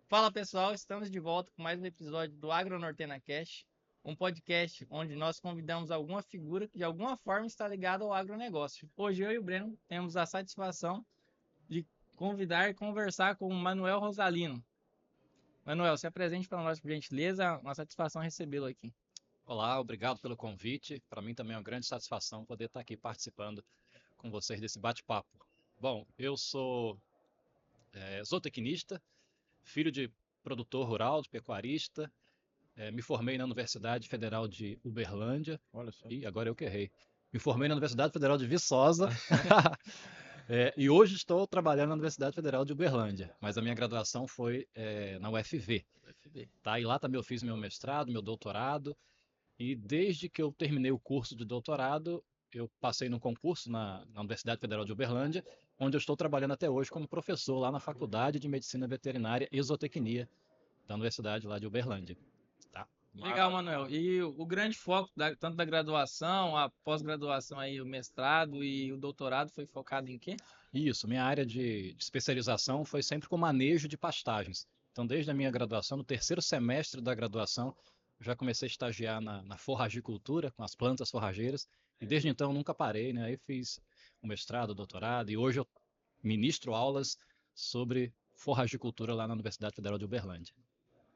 Fala pessoal, estamos de volta com mais um episódio do AgroNortena Cast, um podcast onde nós convidamos alguma figura que de alguma forma está ligada ao agronegócio. Hoje eu e o Breno temos a satisfação de convidar e conversar com o Manuel Rosalino. Manuel, se apresente para nós, por gentileza, uma satisfação recebê-lo aqui. Olá, obrigado pelo convite. Para mim também é uma grande satisfação poder estar aqui participando com vocês desse bate-papo. Bom, eu sou zootecnista, filho de produtor rural, de pecuarista. Me formei na Universidade Federal de Uberlândia. Olha só. E agora eu que errei. Me formei na Universidade Federal de Viçosa. E hoje estou trabalhando na Universidade Federal de Uberlândia, mas a minha graduação foi na UFV. Tá? E lá também eu fiz meu mestrado, meu doutorado. E desde que eu terminei o curso de doutorado, eu passei no concurso na Universidade Federal de Uberlândia, onde eu estou trabalhando até hoje como professor lá na Faculdade de Medicina Veterinária e Zootecnia da Universidade lá de Uberlândia. Tá? Legal, Manuel. E o grande foco tanto da graduação, a pós-graduação aí, o mestrado e o doutorado foi focado em quê? Isso, minha área de especialização foi sempre com manejo de pastagens. Então, desde a minha graduação, no terceiro semestre da graduação, já comecei a estagiar na forragicultura, com as plantas forrageiras, e desde então nunca parei, né? Aí fiz o mestrado, o doutorado, e hoje eu ministro aulas sobre forragicultura lá na Universidade Federal de Uberlândia.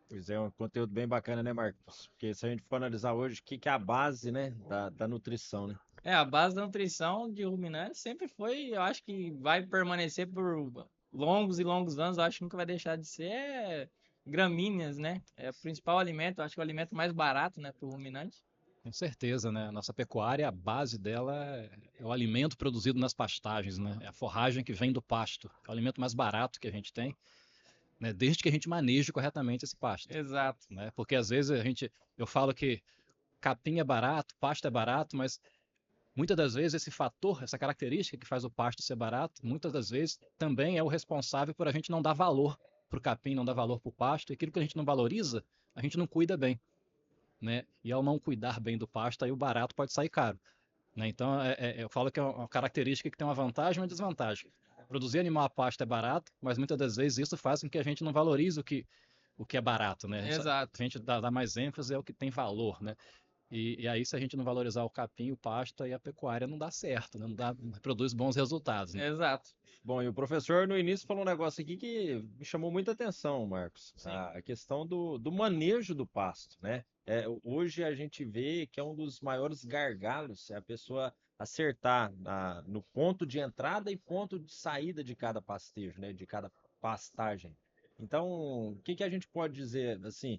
Pois é, um conteúdo bem bacana, né, Marcos? Porque se a gente for analisar hoje, o que que é a base, né, da nutrição, né? A base da nutrição de ruminantes sempre foi, eu acho que vai permanecer por longos e longos anos, eu acho que nunca vai deixar de ser gramíneas, né? É o principal alimento, eu acho que é o alimento mais barato, né, para o ruminante. Com certeza, né? A nossa pecuária, a base dela é o alimento produzido nas pastagens, né? É a forragem que vem do pasto. É o alimento mais barato que a gente tem, né? Desde que a gente maneje corretamente esse pasto, Exato. né? Porque às vezes eu falo que capim é barato, pasto é barato, mas muitas das vezes esse fator, essa característica que faz o pasto ser barato, muitas das vezes também é o responsável por a gente não dar valor para o capim, não dar valor para o pasto. E aquilo que a gente não valoriza, a gente não cuida bem, né? E ao não cuidar bem do pasto, aí o barato pode sair caro, né? Então, eu falo que é uma característica que tem uma vantagem e uma desvantagem. Produzir animal a pasto é barato, mas muitas das vezes isso faz com que a gente não valorize o que é barato, né? Exato. A gente dá mais ênfase ao que tem valor, né? E aí, se a gente não valorizar o capim e o pasto, aí a pecuária não dá certo, né? Não produz bons resultados, né? Exato. Bom, e o professor no início falou um negócio aqui que me chamou muita atenção, Marcos. Sim. A questão do manejo do pasto, né? Hoje a gente vê que é um dos maiores gargalos é a pessoa acertar no ponto de entrada e ponto de saída de cada pastejo, né? De cada pastagem. Então, o que que a gente pode dizer, assim,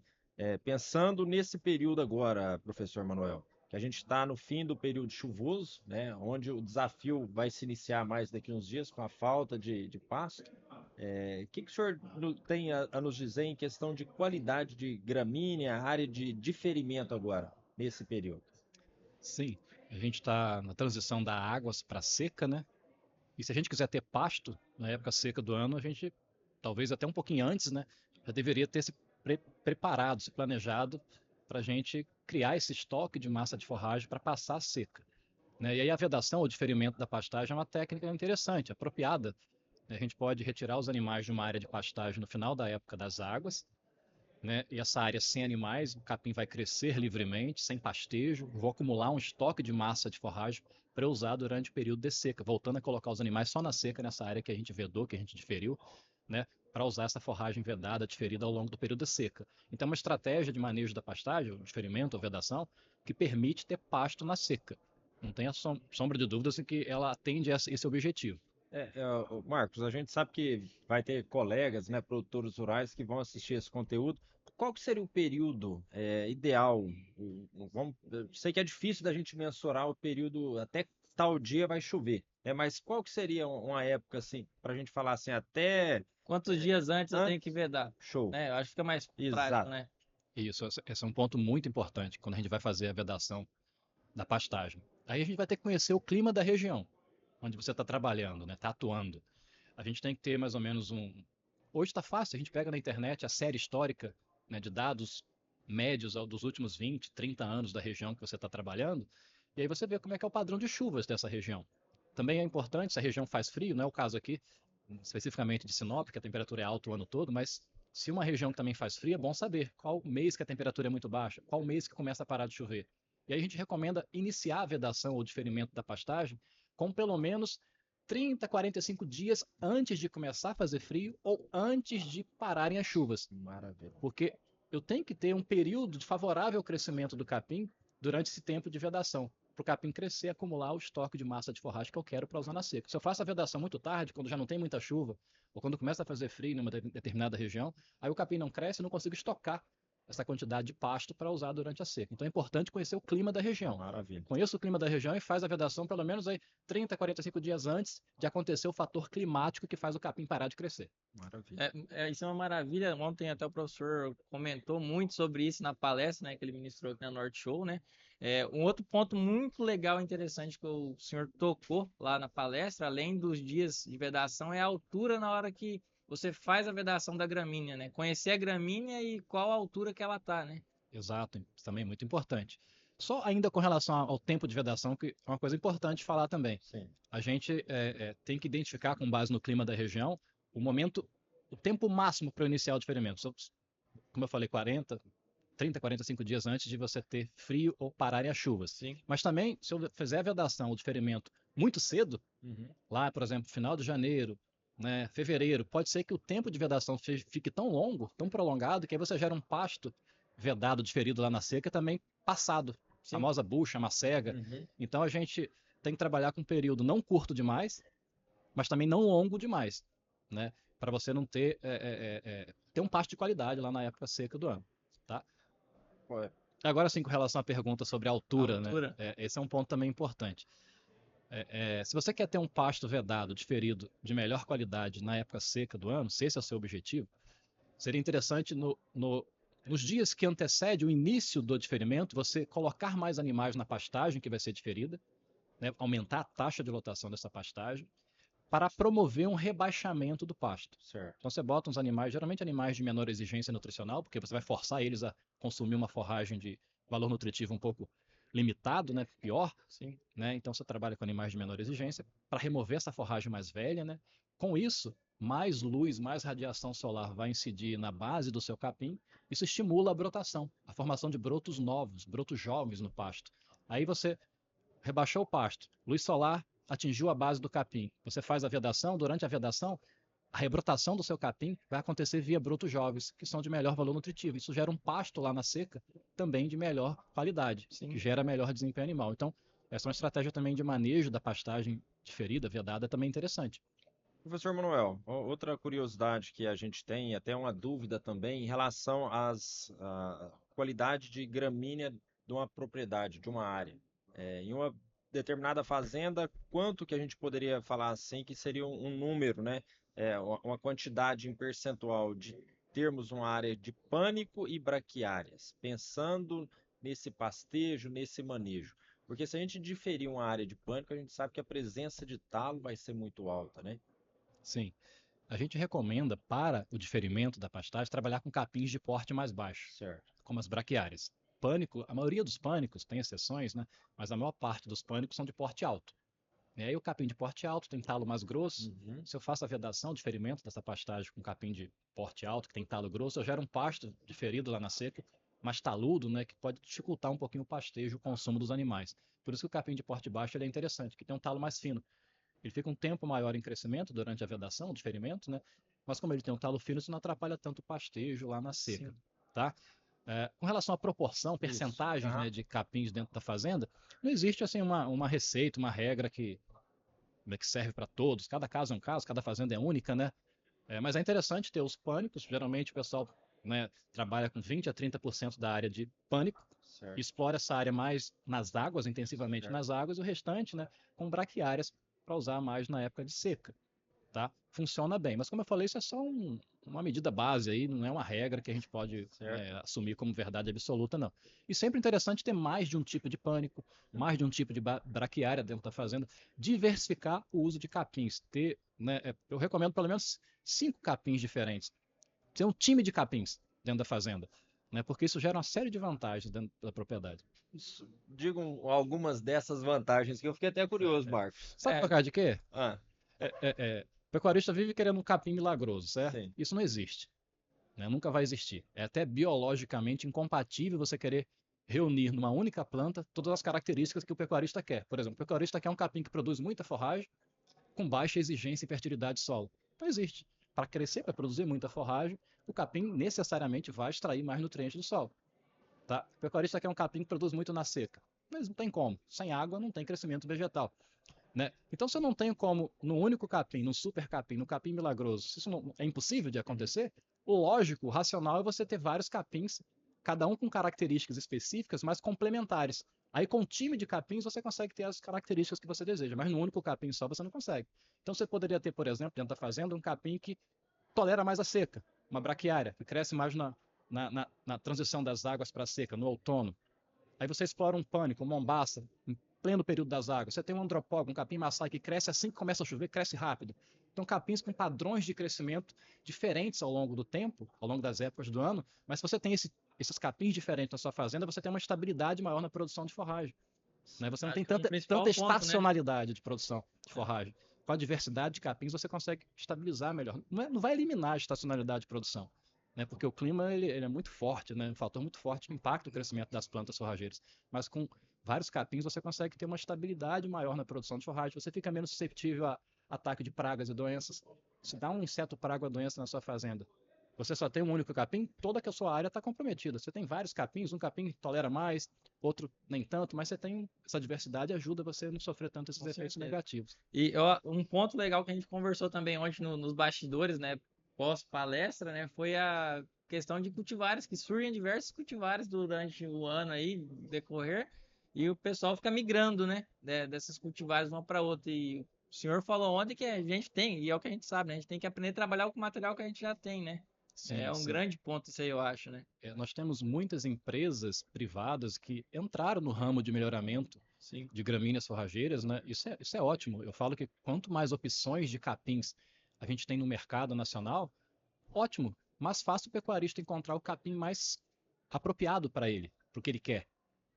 pensando nesse período agora, professor Manuel? Que a gente está no fim do período chuvoso, né, onde o desafio vai se iniciar mais daqui a uns dias com a falta de pasto. O que que o senhor tem a nos dizer em questão de qualidade de gramínea, área de diferimento agora, nesse período? Sim, a gente está na transição da água para seca, né? E se a gente quiser ter pasto na época seca do ano, a gente, talvez até um pouquinho antes, né? Já deveria ter se preparado, se planejado para a gente criar esse estoque de massa de forragem para passar a seca, né? E aí a vedação ou diferimento da pastagem é uma técnica interessante, apropriada. A gente pode retirar os animais de uma área de pastagem no final da época das águas, né? E essa área sem animais, o capim vai crescer livremente, sem pastejo. Vou acumular um estoque de massa de forragem para usar durante o período de seca, voltando a colocar os animais só na seca, nessa área que a gente vedou, que a gente diferiu, né? Para usar essa forragem vedada, diferida ao longo do período de seca. Então, é uma estratégia de manejo da pastagem, o diferimento ou vedação, que permite ter pasto na seca. Não tenha sombra de dúvidas em que ela atende a esse objetivo. Marcos, a gente sabe que vai ter colegas, né, produtores rurais que vão assistir esse conteúdo. Qual que seria o período ideal? Eu sei que é difícil da gente mensurar o período até tal dia vai chover, né? Mas qual que seria uma época assim para a gente falar assim até Quantos dias antes eu tenho que antes? vedar? Show. Né? Eu acho que fica mais prático, Exato. né? Isso, esse é um ponto muito importante quando a gente vai fazer a vedação da pastagem. Aí a gente vai ter que conhecer o clima da região onde você está trabalhando, né? Está atuando. A gente tem que ter mais ou menos um. Hoje está fácil, a gente pega na internet a série histórica, né, de dados médios dos últimos 20, 30 anos da região que você está trabalhando, e aí você vê como é que é o padrão de chuvas dessa região. Também é importante, se a região faz frio, não é o caso aqui, especificamente de Sinop, que a temperatura é alta o ano todo, mas se uma região que também faz frio, é bom saber qual mês que a temperatura é muito baixa, qual mês que começa a parar de chover. E aí a gente recomenda iniciar a vedação ou diferimento da pastagem com pelo menos 30, 45 dias antes de começar a fazer frio ou antes de pararem as chuvas. Maravilha. Porque eu tenho que ter um período de favorável crescimento do capim durante esse tempo de vedação, para o capim crescer e acumular o estoque de massa de forragem que eu quero para usar na seca. Se eu faço a vedação muito tarde, quando já não tem muita chuva, ou quando começa a fazer frio em uma determinada região, aí o capim não cresce e não consigo estocar essa quantidade de pasto para usar durante a seca. Então é importante conhecer o clima da região. Maravilha. Conheça o clima da região e faz a vedação pelo menos aí 30, 45 dias antes de acontecer o fator climático que faz o capim parar de crescer. Maravilha. Isso é uma maravilha. Ontem até o professor comentou muito sobre isso na palestra, né, que ele ministrou aqui na Norte Show, né? Um outro ponto muito legal e interessante que o senhor tocou lá na palestra, além dos dias de vedação, é a altura na hora que você faz a vedação da gramínea, né? Conhecer a gramínea e qual a altura que ela tá, né? Exato, isso também é muito importante. Só ainda com relação ao tempo de vedação, que é uma coisa importante falar também. Sim. A gente tem que identificar, com base no clima da região, o tempo máximo para iniciar o diferimento. Como eu falei, 30, 45 dias antes de você ter frio ou pararem as chuvas. Sim. Mas também, se eu fizer a vedação, o diferimento muito cedo, lá, por exemplo, final de janeiro, né, fevereiro, pode ser que o tempo de vedação fique tão longo, tão prolongado, que aí você gera um pasto vedado, diferido lá na seca, também passado. Sim. Famosa bucha, macega. Então a gente tem que trabalhar com um período não curto demais, mas também não longo demais, né? Para você não ter um pasto de qualidade lá na época seca do ano, tá? Agora sim, com relação à pergunta sobre a altura, né? Esse é um ponto também importante. Se você quer ter um pasto vedado, diferido, de melhor qualidade na época seca do ano, se esse é o seu objetivo, seria interessante nos dias que antecede o início do diferimento, você colocar mais animais na pastagem que vai ser diferida, né? Aumentar a taxa de lotação dessa pastagem, para promover um rebaixamento do pasto. Certo. Então você bota uns animais, geralmente animais de menor exigência nutricional, porque você vai forçar eles a consumir uma forragem de valor nutritivo um pouco limitado, né, pior. Sim. Né? Então você trabalha com animais de menor exigência para remover essa forragem mais velha, né? Com isso, mais luz, mais radiação solar vai incidir na base do seu capim. Isso estimula a brotação, a formação de brotos novos, brotos jovens no pasto. Aí você rebaixou o pasto, luz solar atingiu a base do capim. Você faz a vedação, durante a vedação, a rebrotação do seu capim vai acontecer via brotos jovens, que são de melhor valor nutritivo. Isso gera um pasto lá na seca, também de melhor qualidade, que gera melhor desempenho animal. Então, essa é uma estratégia também de manejo da pastagem diferida, vedada, também interessante. Professor Manuel, outra curiosidade que a gente tem, até uma dúvida também, em relação à qualidade de gramínea de uma propriedade, de uma área. Em uma determinada fazenda, quanto que a gente poderia falar assim que seria um número, né? Uma quantidade em percentual de termos uma área de pânico e braquiárias, pensando nesse pastejo, nesse manejo. Porque se a gente diferir uma área de pânico, a gente sabe que a presença de talo vai ser muito alta, né? Sim. A gente recomenda, para o diferimento da pastagem, trabalhar com capins de porte mais baixo, Certo. como as braquiárias. Pânico, a maioria dos pânicos, tem exceções, né? Mas a maior parte dos pânicos são de porte alto. E aí o capim de porte alto tem talo mais grosso. Se eu faço a vedação, o diferimento dessa pastagem com capim de porte alto, que tem talo grosso, eu gero um pasto diferido lá na seca, mais taludo, né? Que pode dificultar um pouquinho o pastejo, o consumo dos animais. Por isso que o capim de porte baixo ele é interessante, que tem um talo mais fino. Ele fica um tempo maior em crescimento durante a vedação, o diferimento, né? Mas como ele tem um talo fino, isso não atrapalha tanto o pastejo lá na seca, tá? Com relação à proporção, percentagem, né, de capins dentro da fazenda, não existe assim uma receita, uma regra que serve para todos. Cada caso é um caso, cada fazenda é única, né? Mas é interessante ter os pânicos. Geralmente o pessoal, né, trabalha com 20 a 30% da área de pânico, Certo. explora essa área mais nas águas, intensivamente nas águas, e o restante, né, com braquiárias para usar mais na época de seca. Tá? Funciona bem, mas como eu falei, isso é só uma medida base aí, não é uma regra que a gente pode assumir como verdade absoluta, não. E sempre interessante ter mais de um tipo de pânico, mais de um tipo de braquiária dentro da fazenda, diversificar o uso de capins, ter, né, eu recomendo pelo menos 5 capins diferentes, ter um time de capins dentro da fazenda, né, porque isso gera uma série de vantagens dentro da propriedade. Digam algumas dessas vantagens que eu fiquei até curioso, Marcos. Sabe por causa de quê? Ah, O pecuarista vive querendo um capim milagroso, certo? sim. Isso não existe. né? Nunca vai existir. É até biologicamente incompatível você querer reunir numa única planta todas as características que o pecuarista quer. Por exemplo, o pecuarista quer um capim que produz muita forragem com baixa exigência em fertilidade de solo. Não existe. Para crescer, para produzir muita forragem, o capim necessariamente vai extrair mais nutrientes do solo. Tá? O pecuarista quer um capim que produz muito na seca. Mas não tem como. Sem água não tem crescimento vegetal. Né? Então, se eu não tenho como, no único capim, no super capim, no capim milagroso, se isso não, é impossível de acontecer, o lógico, o racional é você ter vários capins, cada um com características específicas, mas complementares. Aí, com um time de capins, você consegue ter as características que você deseja, mas no único capim só você não consegue. Então, você poderia ter, por exemplo, dentro da fazenda, um capim que tolera mais a seca, uma braquiária, que cresce mais na transição das águas para a seca, no outono. Aí você explora um pânico, um mombaça, em pleno período das águas. Você tem um andropólogo, um capim maçai que cresce assim que começa a chover, cresce rápido. Então, capins com padrões de crescimento diferentes ao longo do tempo, ao longo das épocas do ano, mas se você tem esses capins diferentes na sua fazenda, você tem uma estabilidade maior na produção de forragem. Né? Você não Acho tem que é um tanta principal ponto, né? estacionalidade de produção de forragem. Com a diversidade de capins, você consegue estabilizar melhor. Não vai eliminar a estacionalidade de produção, né? Porque o clima ele é muito forte, né? Um fator muito forte que impacta o crescimento das plantas forrageiras. Mas com vários capins, você consegue ter uma estabilidade maior na produção de forragem. Você fica menos suscetível a ataque de pragas e doenças. Se dá um inseto praga ou doença na sua fazenda, você só tem um único capim, toda a sua área está comprometida. Você tem vários capins, um capim tolera mais, outro nem tanto, mas você tem essa diversidade ajuda você a não sofrer tanto esses Com efeitos certeza. negativos. E um ponto legal que a gente conversou também ontem nos bastidores, né, pós-palestra, né, foi a questão de cultivares, que surgem diversos cultivares durante o ano aí, decorrer, e o pessoal fica migrando, né, dessas cultivares uma para outra. E o senhor falou ontem que a gente tem, e é o que a gente sabe, né, a gente tem que aprender a trabalhar com o material que a gente já tem, né. É Sim, um sim. grande ponto isso aí, eu acho, né. Nós temos muitas empresas privadas que entraram no ramo de melhoramento Sim. de gramíneas forrageiras, né? Isso é ótimo. Eu falo que quanto mais opções de capins a gente tem no mercado nacional, ótimo. Mais fácil o pecuarista encontrar o capim mais apropriado para ele, para o que ele quer.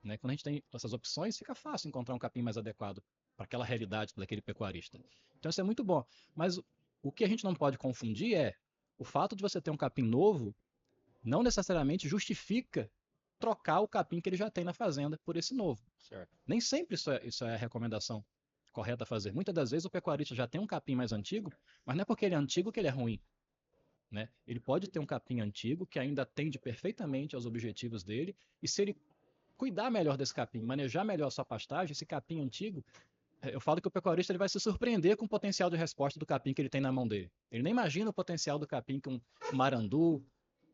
Né? Quando a gente tem essas opções, fica fácil encontrar um capim mais adequado para aquela realidade daquele pecuarista. Então isso é muito bom. Mas o que a gente não pode confundir é o fato de você ter um capim novo não necessariamente justifica trocar o capim que ele já tem na fazenda por esse novo. Certo. Nem sempre isso é a recomendação correta a fazer. Muitas das vezes o pecuarista já tem um capim mais antigo, mas não é porque ele é antigo que ele é ruim. Né? Ele pode ter um capim antigo que ainda atende perfeitamente aos objetivos dele, e se ele cuidar melhor desse capim, manejar melhor a sua pastagem, esse capim antigo, eu falo que o pecuarista ele vai se surpreender com o potencial de resposta do capim que ele tem na mão dele. Ele nem imagina o potencial do capim que um marandu,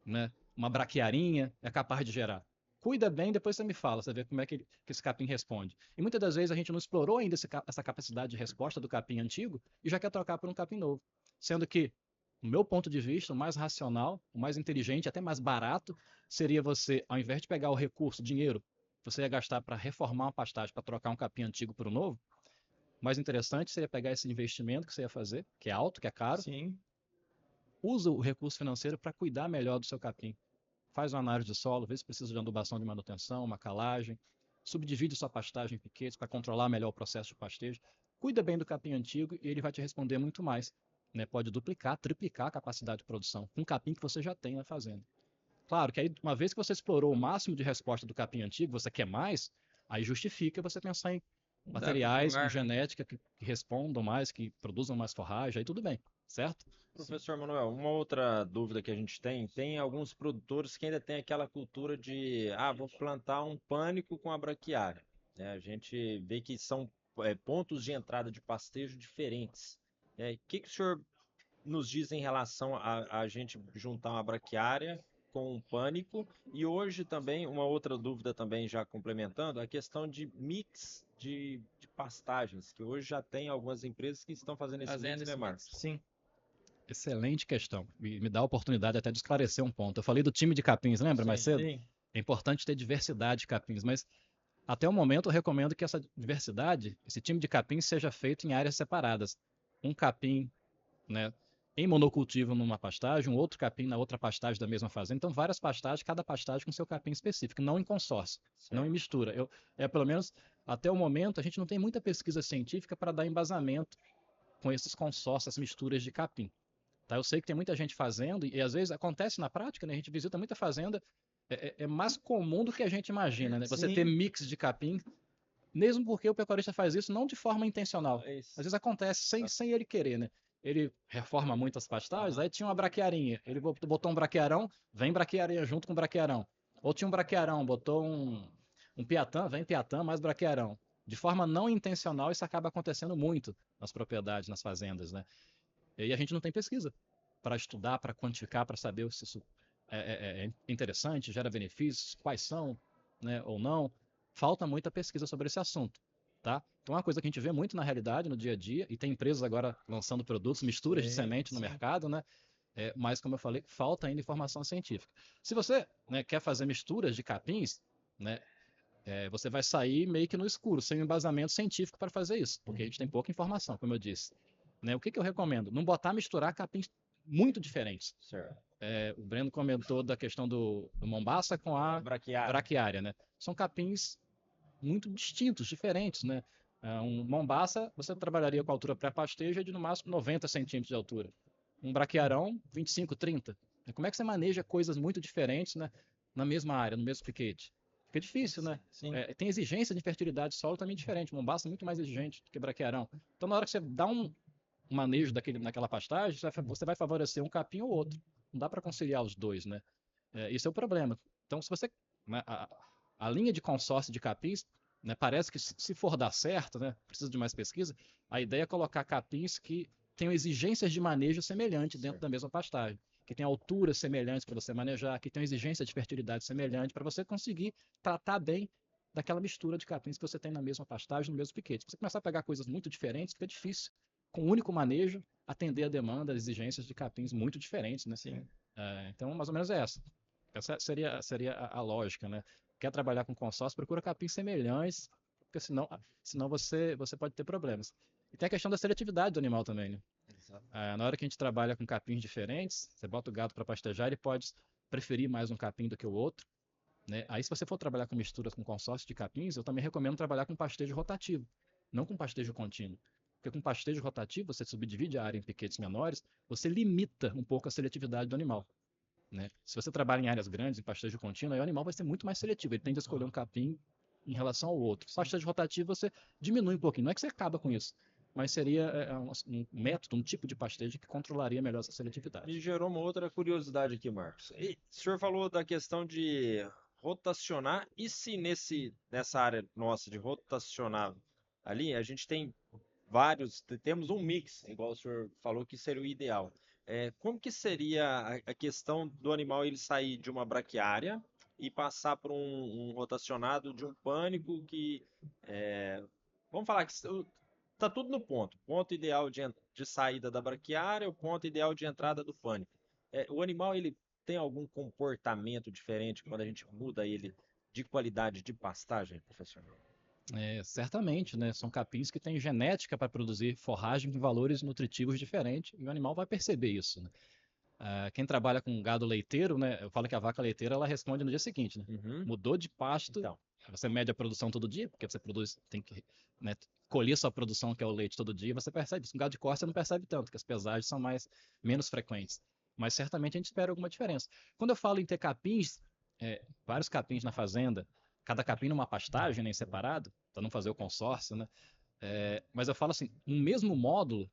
né, uma braquiarinha é capaz de gerar. Cuida bem, depois você me fala, você vê como é que esse capim responde. E muitas das vezes a gente não explorou ainda essa capacidade de resposta do capim antigo e já quer trocar por um capim novo. Sendo que, do meu ponto de vista, o mais racional, o mais inteligente, até mais barato, seria você, ao invés de pegar o recurso, dinheiro, você ia gastar para reformar uma pastagem, para trocar um capim antigo por um novo, o mais interessante seria pegar esse investimento que você ia fazer, que é alto, que é caro, Sim. usa o recurso financeiro para cuidar melhor do seu capim. Faz uma análise de solo, vê se precisa de adubação de manutenção, uma calagem, subdivide sua pastagem em piquetes para controlar melhor o processo de pastejo. Cuida bem do capim antigo e ele vai te responder muito mais. Né? Pode duplicar, triplicar a capacidade de produção com um capim que você já tem na fazenda. Claro que aí, uma vez que você explorou o máximo de resposta do capim antigo, você quer mais, aí justifica você pensar em Dá para outro materiais com lugar, né? genética que respondam mais, que produzam mais forragem, aí tudo bem, certo? Professor Manuel, uma outra dúvida que a gente tem alguns produtores que ainda tem aquela cultura de, vou plantar um pânico com a braquiária. Né? A gente vê que são pontos de entrada de pastejo diferentes. O que o senhor nos diz em relação a gente juntar uma braquiária com um pânico? E hoje também, uma outra dúvida também já complementando, a questão de mix de pastagens, que hoje já tem algumas empresas que estão fazendo esse Fazendo mix, né, esse mix. Marcos? Sim. Excelente questão. Me dá a oportunidade até de esclarecer um ponto. Eu falei do time de capins, lembra mais cedo? Sim. É importante ter diversidade de capins, mas até o momento eu recomendo que essa diversidade, esse time de capins seja feito em áreas separadas. Um capim, né, em monocultivo numa pastagem, um outro capim na outra pastagem da mesma fazenda. Então, várias pastagens, cada pastagem com seu capim específico, não em consórcio, não em Certo. mistura. Pelo menos, até o momento, a gente não tem muita pesquisa científica para dar embasamento com esses consórcios, essas misturas de capim. Tá? Eu sei que tem muita gente fazendo, e às vezes acontece na prática, né? A gente visita muita fazenda, é mais comum do que a gente imagina, né? Você ter Sim. mix de capim, mesmo porque o pecuarista faz isso não de forma intencional. É Às isso. vezes acontece sem ele querer, né? Ele reforma muitas pastagens, aí tinha uma braquiarinha. Ele botou um braquiarão, vem braquiarinha junto com o braquiarão. Ou tinha um braquiarão, botou um piatã, vem piatã, mais braquiarão. De forma não intencional, isso acaba acontecendo muito nas propriedades, nas fazendas, né? E aí a gente não tem pesquisa para estudar, para quantificar, para saber se isso é interessante, gera benefícios, quais são, né, ou não. Falta muita pesquisa sobre esse assunto, tá? Então, é uma coisa que a gente vê muito na realidade, no dia a dia, e tem empresas agora lançando produtos, misturas de Sim, semente no sim. mercado, né? Mas, como eu falei, falta ainda informação científica. Se você, né, quer fazer misturas de capins, né, você vai sair meio que no escuro, sem um embasamento científico para fazer isso, porque a gente tem pouca informação, como eu disse. Né? O que eu recomendo? Não botar misturar capins muito diferentes. Certo. O Breno comentou da questão do Mombaça com a Braquiária. braquiária, né? São capins muito distintos, diferentes, né? Um Mombaça, você trabalharia com a altura pré-pasteja de no máximo 90 centímetros de altura. Um braquiarão, 25, 30. Como é que você maneja coisas muito diferentes, né, na mesma área, no mesmo piquete? Fica difícil, né? Sim. Tem exigência de fertilidade de solo também diferente. Mombaça é muito mais exigente do que braquiarão. Então, na hora que você dá um manejo naquela pastagem, você vai favorecer um capim ou outro. Não dá para conciliar os dois, né? Esse é o problema. Então, se você, né, a linha de consórcio de capins, né, parece que se for dar certo, né, precisa de mais pesquisa, a ideia é colocar capins que tenham exigências de manejo semelhante dentro da mesma pastagem, que tenham alturas semelhantes para você manejar, que tenham exigência de fertilidade semelhante para você conseguir tratar bem daquela mistura de capins que você tem na mesma pastagem, no mesmo piquete. Se você começar a pegar coisas muito diferentes, fica difícil, com um único manejo, atender a demanda, as exigências de capins muito diferentes, né? Sim. Então, mais ou menos é essa. Essa seria a lógica, né? Quer trabalhar com consórcio, procura capins semelhantes, porque senão você pode ter problemas. E tem a questão da seletividade do animal também, né? Exato. Na hora que a gente trabalha com capins diferentes, você bota o gato para pastejar, ele pode preferir mais um capim do que o outro, né? Aí, se você for trabalhar com misturas com consórcio de capins, eu também recomendo trabalhar com pastejo rotativo, não com pastejo contínuo. Porque com pastejo rotativo, você subdivide a área em piquetes menores, você limita um pouco a seletividade do animal. Né? Se você trabalha em áreas grandes, em pastejo contínuo, aí o animal vai ser muito mais seletivo. Ele tende a escolher um capim em relação ao outro. Pastejo rotativo, você diminui um pouquinho. Não é que você acaba com isso, mas seria um método, um tipo de pastejo que controlaria melhor essa seletividade. Me gerou uma outra curiosidade aqui, Marcos. O senhor falou da questão de rotacionar, e se nessa área nossa de rotacionar ali, a gente tem temos um mix, igual o senhor falou que seria o ideal. Como que seria a questão do animal ele sair de uma braquiária e passar por um rotacionado de um pânico que, vamos falar que tá tudo no ponto ideal de saída da braquiária, o ponto ideal de entrada do pânico. O animal ele tem algum comportamento diferente quando a gente muda ele de qualidade de pastagem, professor? Certamente, né? São capins que têm genética para produzir forragem com valores nutritivos diferentes e o animal vai perceber isso, né? Quem trabalha com gado leiteiro, né? Eu falo que a vaca leiteira ela responde no dia seguinte, né? Uhum. Mudou de pasto, Então, você mede a produção todo dia, porque você tem que, né, colher sua produção, que é o leite, todo dia, você percebe isso. Com gado de corte você não percebe tanto, porque as pesagens são menos frequentes. Mas certamente a gente espera alguma diferença. Quando eu falo em ter capins, vários capins na fazenda, cada capim numa pastagem, nem separado, para não fazer o consórcio, né? Mas eu falo assim, no mesmo módulo,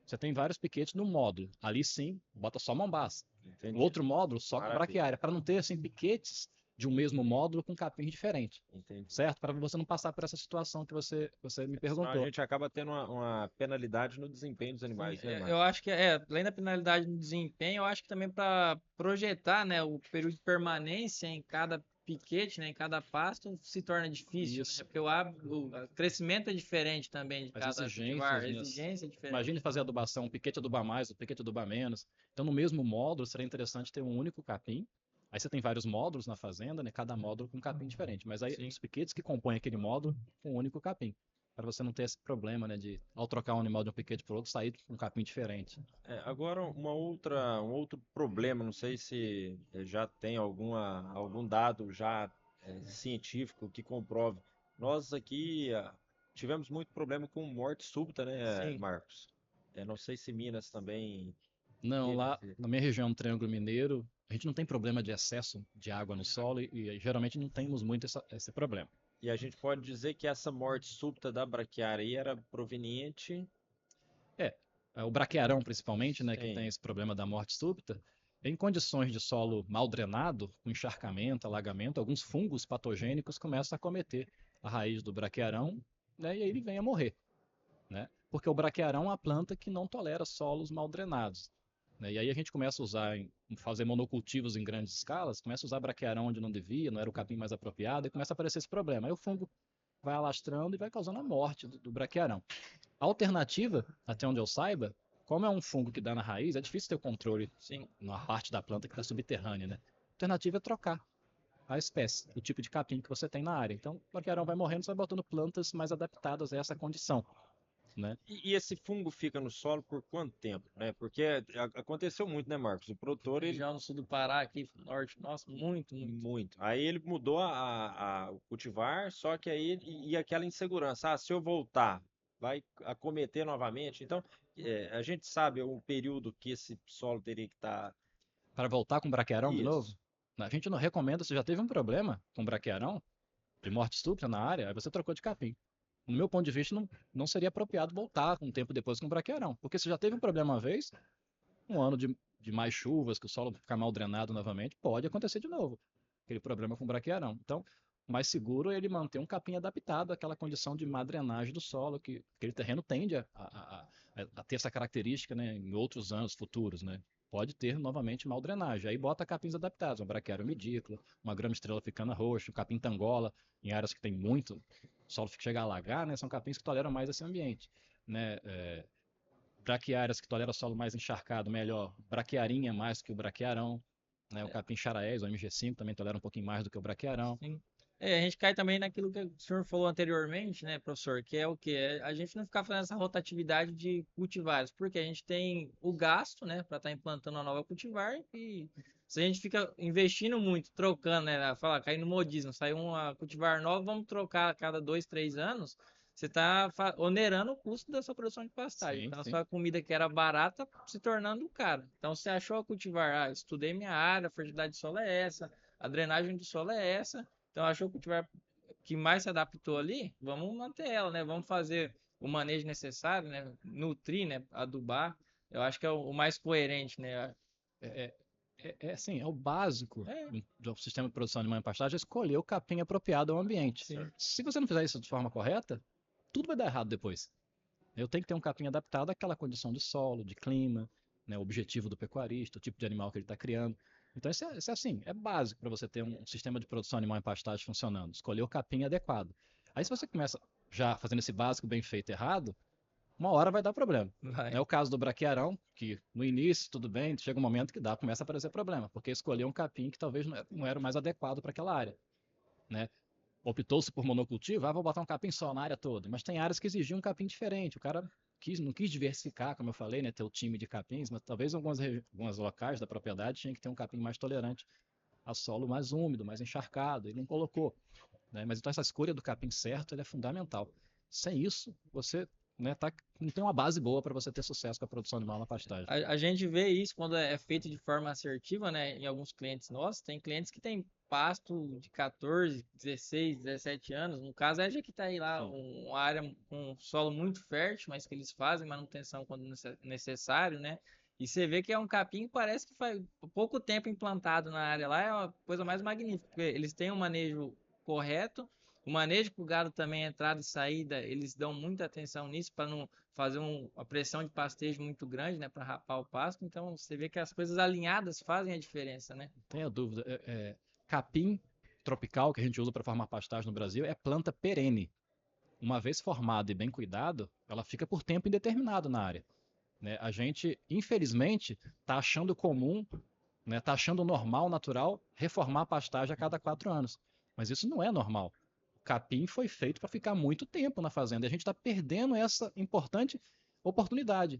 você tem vários piquetes no módulo. Ali sim, bota só Mombaça. O entendi. outro módulo só com Maravilha. braquiária, para não ter assim piquetes de um mesmo módulo com capins diferentes, Entendi. certo? Para você não passar por essa situação que você me Senão a perguntou. gente acaba tendo uma penalidade no desempenho dos Sim, animais, né, eu Marcos? acho que além da penalidade no desempenho, eu acho que também para projetar, né, o período de permanência em cada piquete, né, em cada pasto, se torna difícil, né? Isso. Porque o crescimento é diferente também de As cada cultivar, exigências, a né? exigência é diferente. Imagine fazer adubação, um piquete adubar mais, o piquete adubar menos. Então, no mesmo módulo, seria interessante ter um único capim. Aí você tem vários módulos na fazenda, né? Cada módulo com um capim diferente. Mas aí Sim. os piquetes que compõem aquele módulo com um único capim. Para você não ter esse problema, né? De, ao trocar um animal de um piquete para o outro, sair com um capim diferente. Agora um outro problema, não sei se já tem algum dado já científico que comprove. Nós aqui tivemos muito problema com morte súbita, né, Sim. Marcos? Não sei se Minas também Não, lá na minha região do Triângulo Mineiro, a gente não tem problema de excesso de água no solo e geralmente não temos muito esse problema. E a gente pode dizer que essa morte súbita da braquiária aí era proveniente. É, o braquearão principalmente, né, que tem Sim. esse problema da morte súbita, em condições de solo mal drenado, com encharcamento, alagamento, alguns fungos patogênicos começam a acometer a raiz do braquearão, né, e aí ele vem a morrer, né? Porque o braquearão é uma planta que não tolera solos mal drenados, né? E aí a gente começa a usar, fazer monocultivos em grandes escalas, começa a usar braquearão onde não devia, não era o capim mais apropriado, e começa a aparecer esse problema. Aí o fungo vai alastrando e vai causando a morte do braquearão. A alternativa, até onde eu saiba, como é um fungo que dá na raiz, é difícil ter o controle Sim. na parte da planta que está subterrânea, né? A alternativa é trocar a espécie, o tipo de capim que você tem na área. Então, o braquearão vai morrendo, você vai botando plantas mais adaptadas a essa condição, né? E esse fungo fica no solo por quanto tempo, né? Porque aconteceu muito, né, Marcos? O produtor, ele Região no sul do Pará, aqui no norte, nossa, muito, muito. muito. Aí ele mudou o cultivar, só que aí e aquela insegurança. Ah, se eu voltar, vai acometer novamente. Então, a gente sabe o período que esse solo teria que estar. Para voltar com braquearão de novo, Isso. a gente não recomenda, se já teve um problema com braquearão, de morte súbita na área, aí você trocou de capim. No meu ponto de vista, não seria apropriado voltar um tempo depois com braquearão, porque se já teve um problema uma vez, um ano de mais chuvas, que o solo ficar mal drenado novamente, pode acontecer de novo. Aquele problema com braquearão. Então, o mais seguro é ele manter um capim adaptado àquela condição de má drenagem do solo, que aquele terreno tende a ter essa característica, né, em outros anos futuros, né? Pode ter novamente mal drenagem. Aí bota capins adaptados, um braquiário medícula, uma grama estrela ficana roxa, um capim tangola, em áreas que tem muito, o solo chega a alagar, né? São capins que toleram mais esse ambiente, né? Braquiárias que toleram solo mais encharcado, melhor. Braquiarinha mais que o braquiarão, né? O capim charaés, o MG5 também tolera um pouquinho mais do que o braquiarão. Sim. A gente cai também naquilo que o senhor falou anteriormente, né, professor? Que é o quê? A gente não ficar fazendo essa rotatividade de cultivares, porque a gente tem o gasto, né, para estar implantando uma nova cultivar e se a gente fica investindo muito, trocando, né, fala, cair no modismo, sai uma cultivar nova, vamos trocar a cada 2, 3 anos, você está onerando o custo da sua produção de pastagem. Sim, Então, a sim. sua comida que era barata se tornando cara. Então, você achou a cultivar, estudei minha área, a fertilidade do solo é essa, a drenagem do solo é essa. Então, achou que tiver que mais se adaptou ali, vamos manter ela, né? Vamos fazer o manejo necessário, né? Nutrir, né? Adubar. Eu acho que é o mais coerente, né? É, assim, é o básico É, do sistema de produção animal em pastagem, é escolher o capim apropriado ao ambiente. sim. Se você não fizer isso de forma correta, tudo vai dar errado depois. Eu tenho que ter um capim adaptado àquela condição de solo, de clima, né, o objetivo do pecuarista, o tipo de animal que ele está criando. Então, isso é assim, é básico para você ter um sistema de produção animal em pastagem funcionando. Escolher o capim adequado. Aí, se você começa já fazendo esse básico bem feito errado, uma hora vai dar problema. É Vai. o caso do braquiarão, que no início tudo bem, chega um momento que começa a aparecer problema, porque escolheu um capim que talvez não era o mais adequado para aquela área, né? Optou-se por monocultivo, vou botar um capim só na área toda. Mas tem áreas que exigiam um capim diferente. O cara não quis diversificar, como eu falei, né, ter o time de capins, mas talvez alguns locais da propriedade tinha que ter um capim mais tolerante a solo mais úmido, mais encharcado. Ele não colocou, né? Mas então essa escolha do capim certo é fundamental. Sem isso, você, né, não tem uma base boa para você ter sucesso com a produção animal na pastagem. A gente vê isso quando é feito de forma assertiva, né? Em alguns clientes nossos, tem clientes que têm pasto de 14, 16, 17 anos. No caso, é Jequitaí lá, uma área com um solo muito fértil, mas que eles fazem manutenção quando necessário, né? E você vê que é um capim que parece que faz pouco tempo implantado na área lá, é uma coisa mais magnífica, porque eles têm um manejo correto, o manejo para o gado também, entrada e saída, eles dão muita atenção nisso para não fazer uma pressão de pastejo muito grande, né, para rapar o pasto. Então você vê que as coisas alinhadas fazem a diferença, né? Não tenha dúvida. Capim tropical, que a gente usa para formar pastagem no Brasil, é planta perene. Uma vez formada e bem cuidado, ela fica por tempo indeterminado na área, né? A gente, infelizmente, está achando comum, né, tá achando normal, natural, reformar a pastagem a cada 4 anos. Mas isso não é normal. O capim foi feito para ficar muito tempo na fazenda. E a gente está perdendo essa importante oportunidade.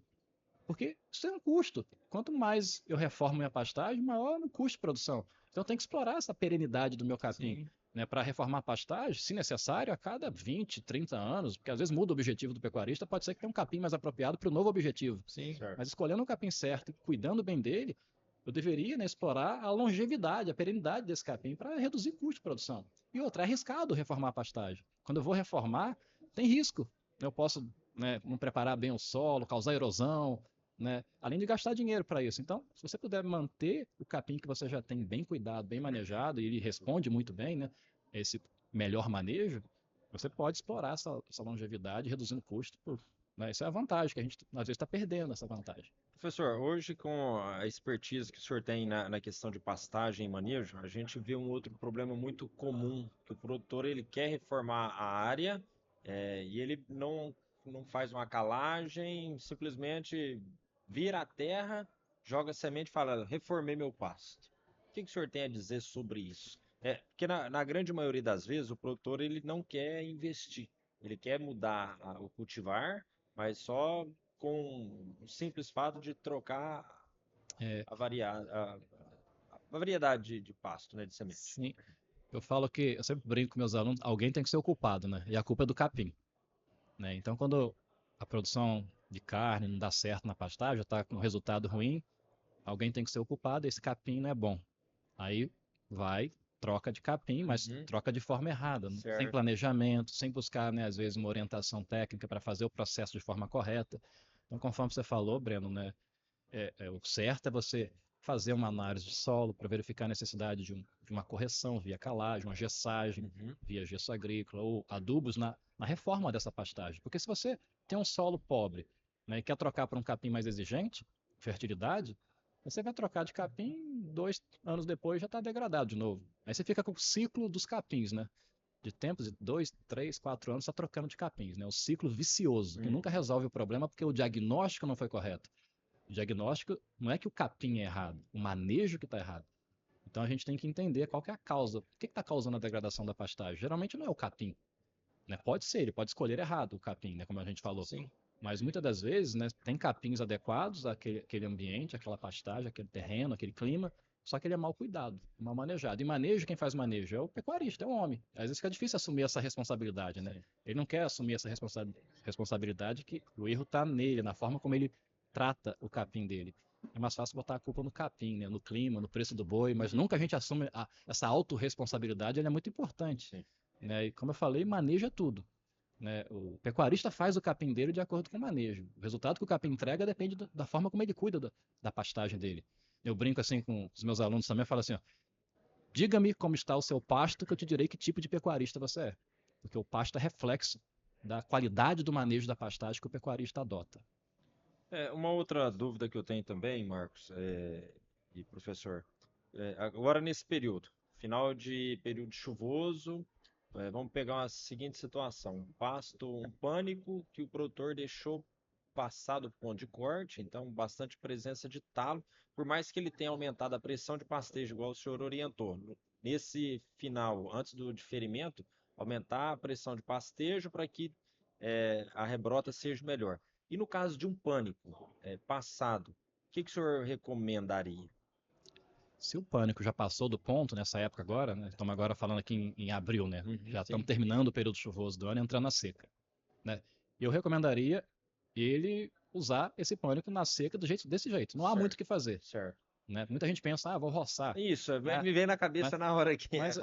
Porque isso é um custo. Quanto mais eu reformo minha pastagem, maior é o custo de produção. Então eu tenho que explorar essa perenidade do meu capim, Sim. né, para reformar a pastagem, se necessário, a cada 20, 30 anos, porque às vezes muda o objetivo do pecuarista, pode ser que tenha um capim mais apropriado para o novo objetivo. Sim. Certo. Mas escolhendo o capim certo e cuidando bem dele, eu deveria, né, explorar a longevidade, a perenidade desse capim para reduzir o custo de produção. E outra, é arriscado reformar a pastagem. Quando eu vou reformar, tem risco. Eu posso, né, não preparar bem o solo, causar erosão, né, além de gastar dinheiro para isso. Então, se você puder manter o capim que você já tem bem cuidado, bem manejado, e ele responde muito bem, né, esse melhor manejo, você pode explorar essa longevidade, reduzindo o custo. Né, essa é a vantagem, que a gente às vezes está perdendo essa vantagem. Professor, hoje com a expertise que o senhor tem na questão de pastagem e manejo, a gente vê um outro problema muito comum, que o produtor ele quer reformar a área e ele não faz uma calagem, simplesmente vira a terra, joga semente e fala, reformei meu pasto. O que o senhor tem a dizer sobre isso? Porque na grande maioria das vezes o produtor ele não quer investir, ele quer mudar o cultivar, mas só com o simples fato de trocar É, a variedade de pasto, né, de semente. sim, eu falo que, eu sempre brinco com meus alunos, alguém tem que ser o culpado, né? E a culpa é do capim, né? Então, quando a produção de carne não dá certo na pastagem, já está com um resultado ruim, alguém tem que ser o culpado, esse capim não é bom. Aí vai, troca de capim, mas Uhum, troca de forma errada, sem certo. planejamento, sem buscar, né, às vezes, uma orientação técnica para fazer o processo de forma correta. Então, conforme você falou, Breno, né, o certo é você fazer uma análise de solo para verificar a necessidade de uma correção via calagem, uma gessagem Uhum, via gesso agrícola ou adubos na reforma dessa pastagem. Porque se você tem um solo pobre, né, e quer trocar para um capim mais exigente, fertilidade, você vai trocar de capim, 2 anos depois já está degradado de novo. Aí você fica com o ciclo dos capins, né? De tempos de 2, 3, 4 anos está trocando de capins, né? O ciclo vicioso, que nunca uhum, resolve o problema porque o diagnóstico não foi correto. O diagnóstico não é que o capim é errado, o manejo que está errado. Então a gente tem que entender qual que é a causa. O que está causando a degradação da pastagem? Geralmente não é o capim. Né? Pode ser, ele pode escolher errado o capim, né? Como a gente falou. sim. Mas muitas das vezes, né, tem capins adequados àquele ambiente, àquela pastagem, aquele terreno, aquele clima, só que ele é mal cuidado, mal manejado. E manejo, quem faz manejo? É o pecuarista, é o homem. Às vezes fica difícil assumir essa responsabilidade, né? Sim. Ele não quer assumir essa responsabilidade que o erro está nele, na forma como ele trata o capim dele. É mais fácil botar a culpa no capim, né? No clima, no preço do boi, mas nunca a gente assume essa autorresponsabilidade, ela é muito importante. Sim. Né? E como eu falei, maneja tudo. Né? O pecuarista faz o capim dele de acordo com o manejo. O resultado que o capim entrega depende da forma como ele cuida da pastagem dele. Eu brinco assim com os meus alunos também, eu falo assim, ó, diga-me como está o seu pasto que eu te direi que tipo de pecuarista você é. Porque o pasto é reflexo da qualidade do manejo da pastagem que o pecuarista adota. Uma outra dúvida que eu tenho também, Marcos, e professor, agora nesse período, final de período chuvoso, vamos pegar uma seguinte situação: um pasto, um pânico que o produtor deixou passar do ponto de corte, então bastante presença de talo, por mais que ele tenha aumentado a pressão de pastejo, igual o senhor orientou. Nesse final, antes do diferimento, aumentar a pressão de pastejo para que a rebrota seja melhor. E no caso de um pânico passado, o que o senhor recomendaria? Se o pânico já passou do ponto nessa época agora, né? Estamos agora falando aqui em abril, né? Uhum, Já estamos sim, terminando o período chuvoso do ano e entrando na seca. Né? Eu recomendaria ele usar esse pânico na seca desse jeito. Não há muito o certo, que fazer. certo. Né? Muita gente pensa, vou roçar. Isso, Né? me veio na Mas, cabeça na hora aqui. mas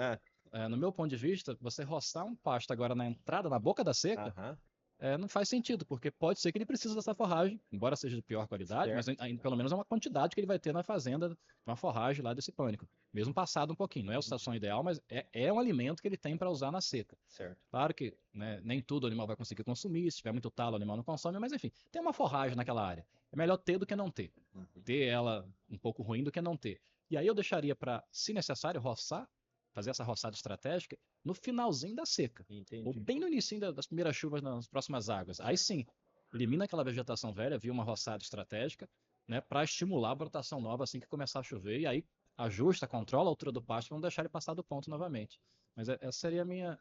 no meu ponto de vista, você roçar um pasto agora na entrada, na boca da seca, Aham, não faz sentido, porque pode ser que ele precise dessa forragem, embora seja de pior qualidade, mas certo. ainda, pelo menos é uma quantidade que ele vai ter na fazenda, uma forragem lá desse pânico. Mesmo passado um pouquinho, não é a situação ideal, mas é um alimento que ele tem para usar na seca. Certo. Claro que, né, nem tudo o animal vai conseguir consumir, se tiver muito talo o animal não consome, mas enfim, tem uma forragem naquela área. É melhor ter do que não ter. Uhum. Ter ela um pouco ruim do que não ter. E aí eu deixaria para, se necessário, roçar, fazer essa roçada estratégica no finalzinho da seca. Ou Entendi. bem no início das primeiras chuvas nas próximas águas. Aí sim, elimina aquela vegetação velha, via uma roçada estratégica, né, para estimular a brotação nova assim que começar a chover. E aí ajusta, controla a altura do pasto para não deixar ele passar do ponto novamente. Mas essa seria a minha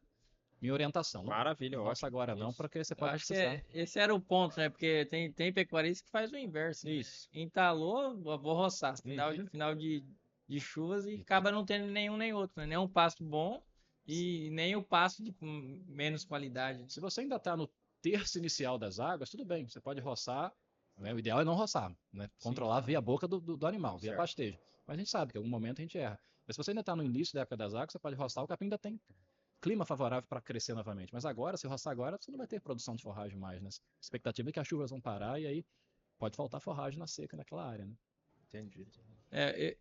orientação. Não, Maravilha, não roça ótimo. agora não, Isso. porque você Eu pode acho que precisar. esse era o ponto, né? Porque tem pecuarista que faz o inverso, né? Isso. Entalou, vou roçar. Uhum. Final de de chuvas e acaba não tendo nenhum nem outro, né? Nem um pasto bom e nem o pasto de menos qualidade. Se você ainda está no terço inicial das águas, tudo bem, você pode roçar, né? O ideal é não roçar, né? Controlar via boca do animal, via Certo. pastejo. Mas a gente sabe que em algum momento a gente erra. Mas se você ainda está no início da época das águas, você pode roçar, o capim ainda tem clima favorável para crescer novamente. Mas agora, se roçar agora, você não vai ter produção de forragem mais, né? A expectativa é que as chuvas vão parar e aí pode faltar forragem na seca naquela área, né? Entendi.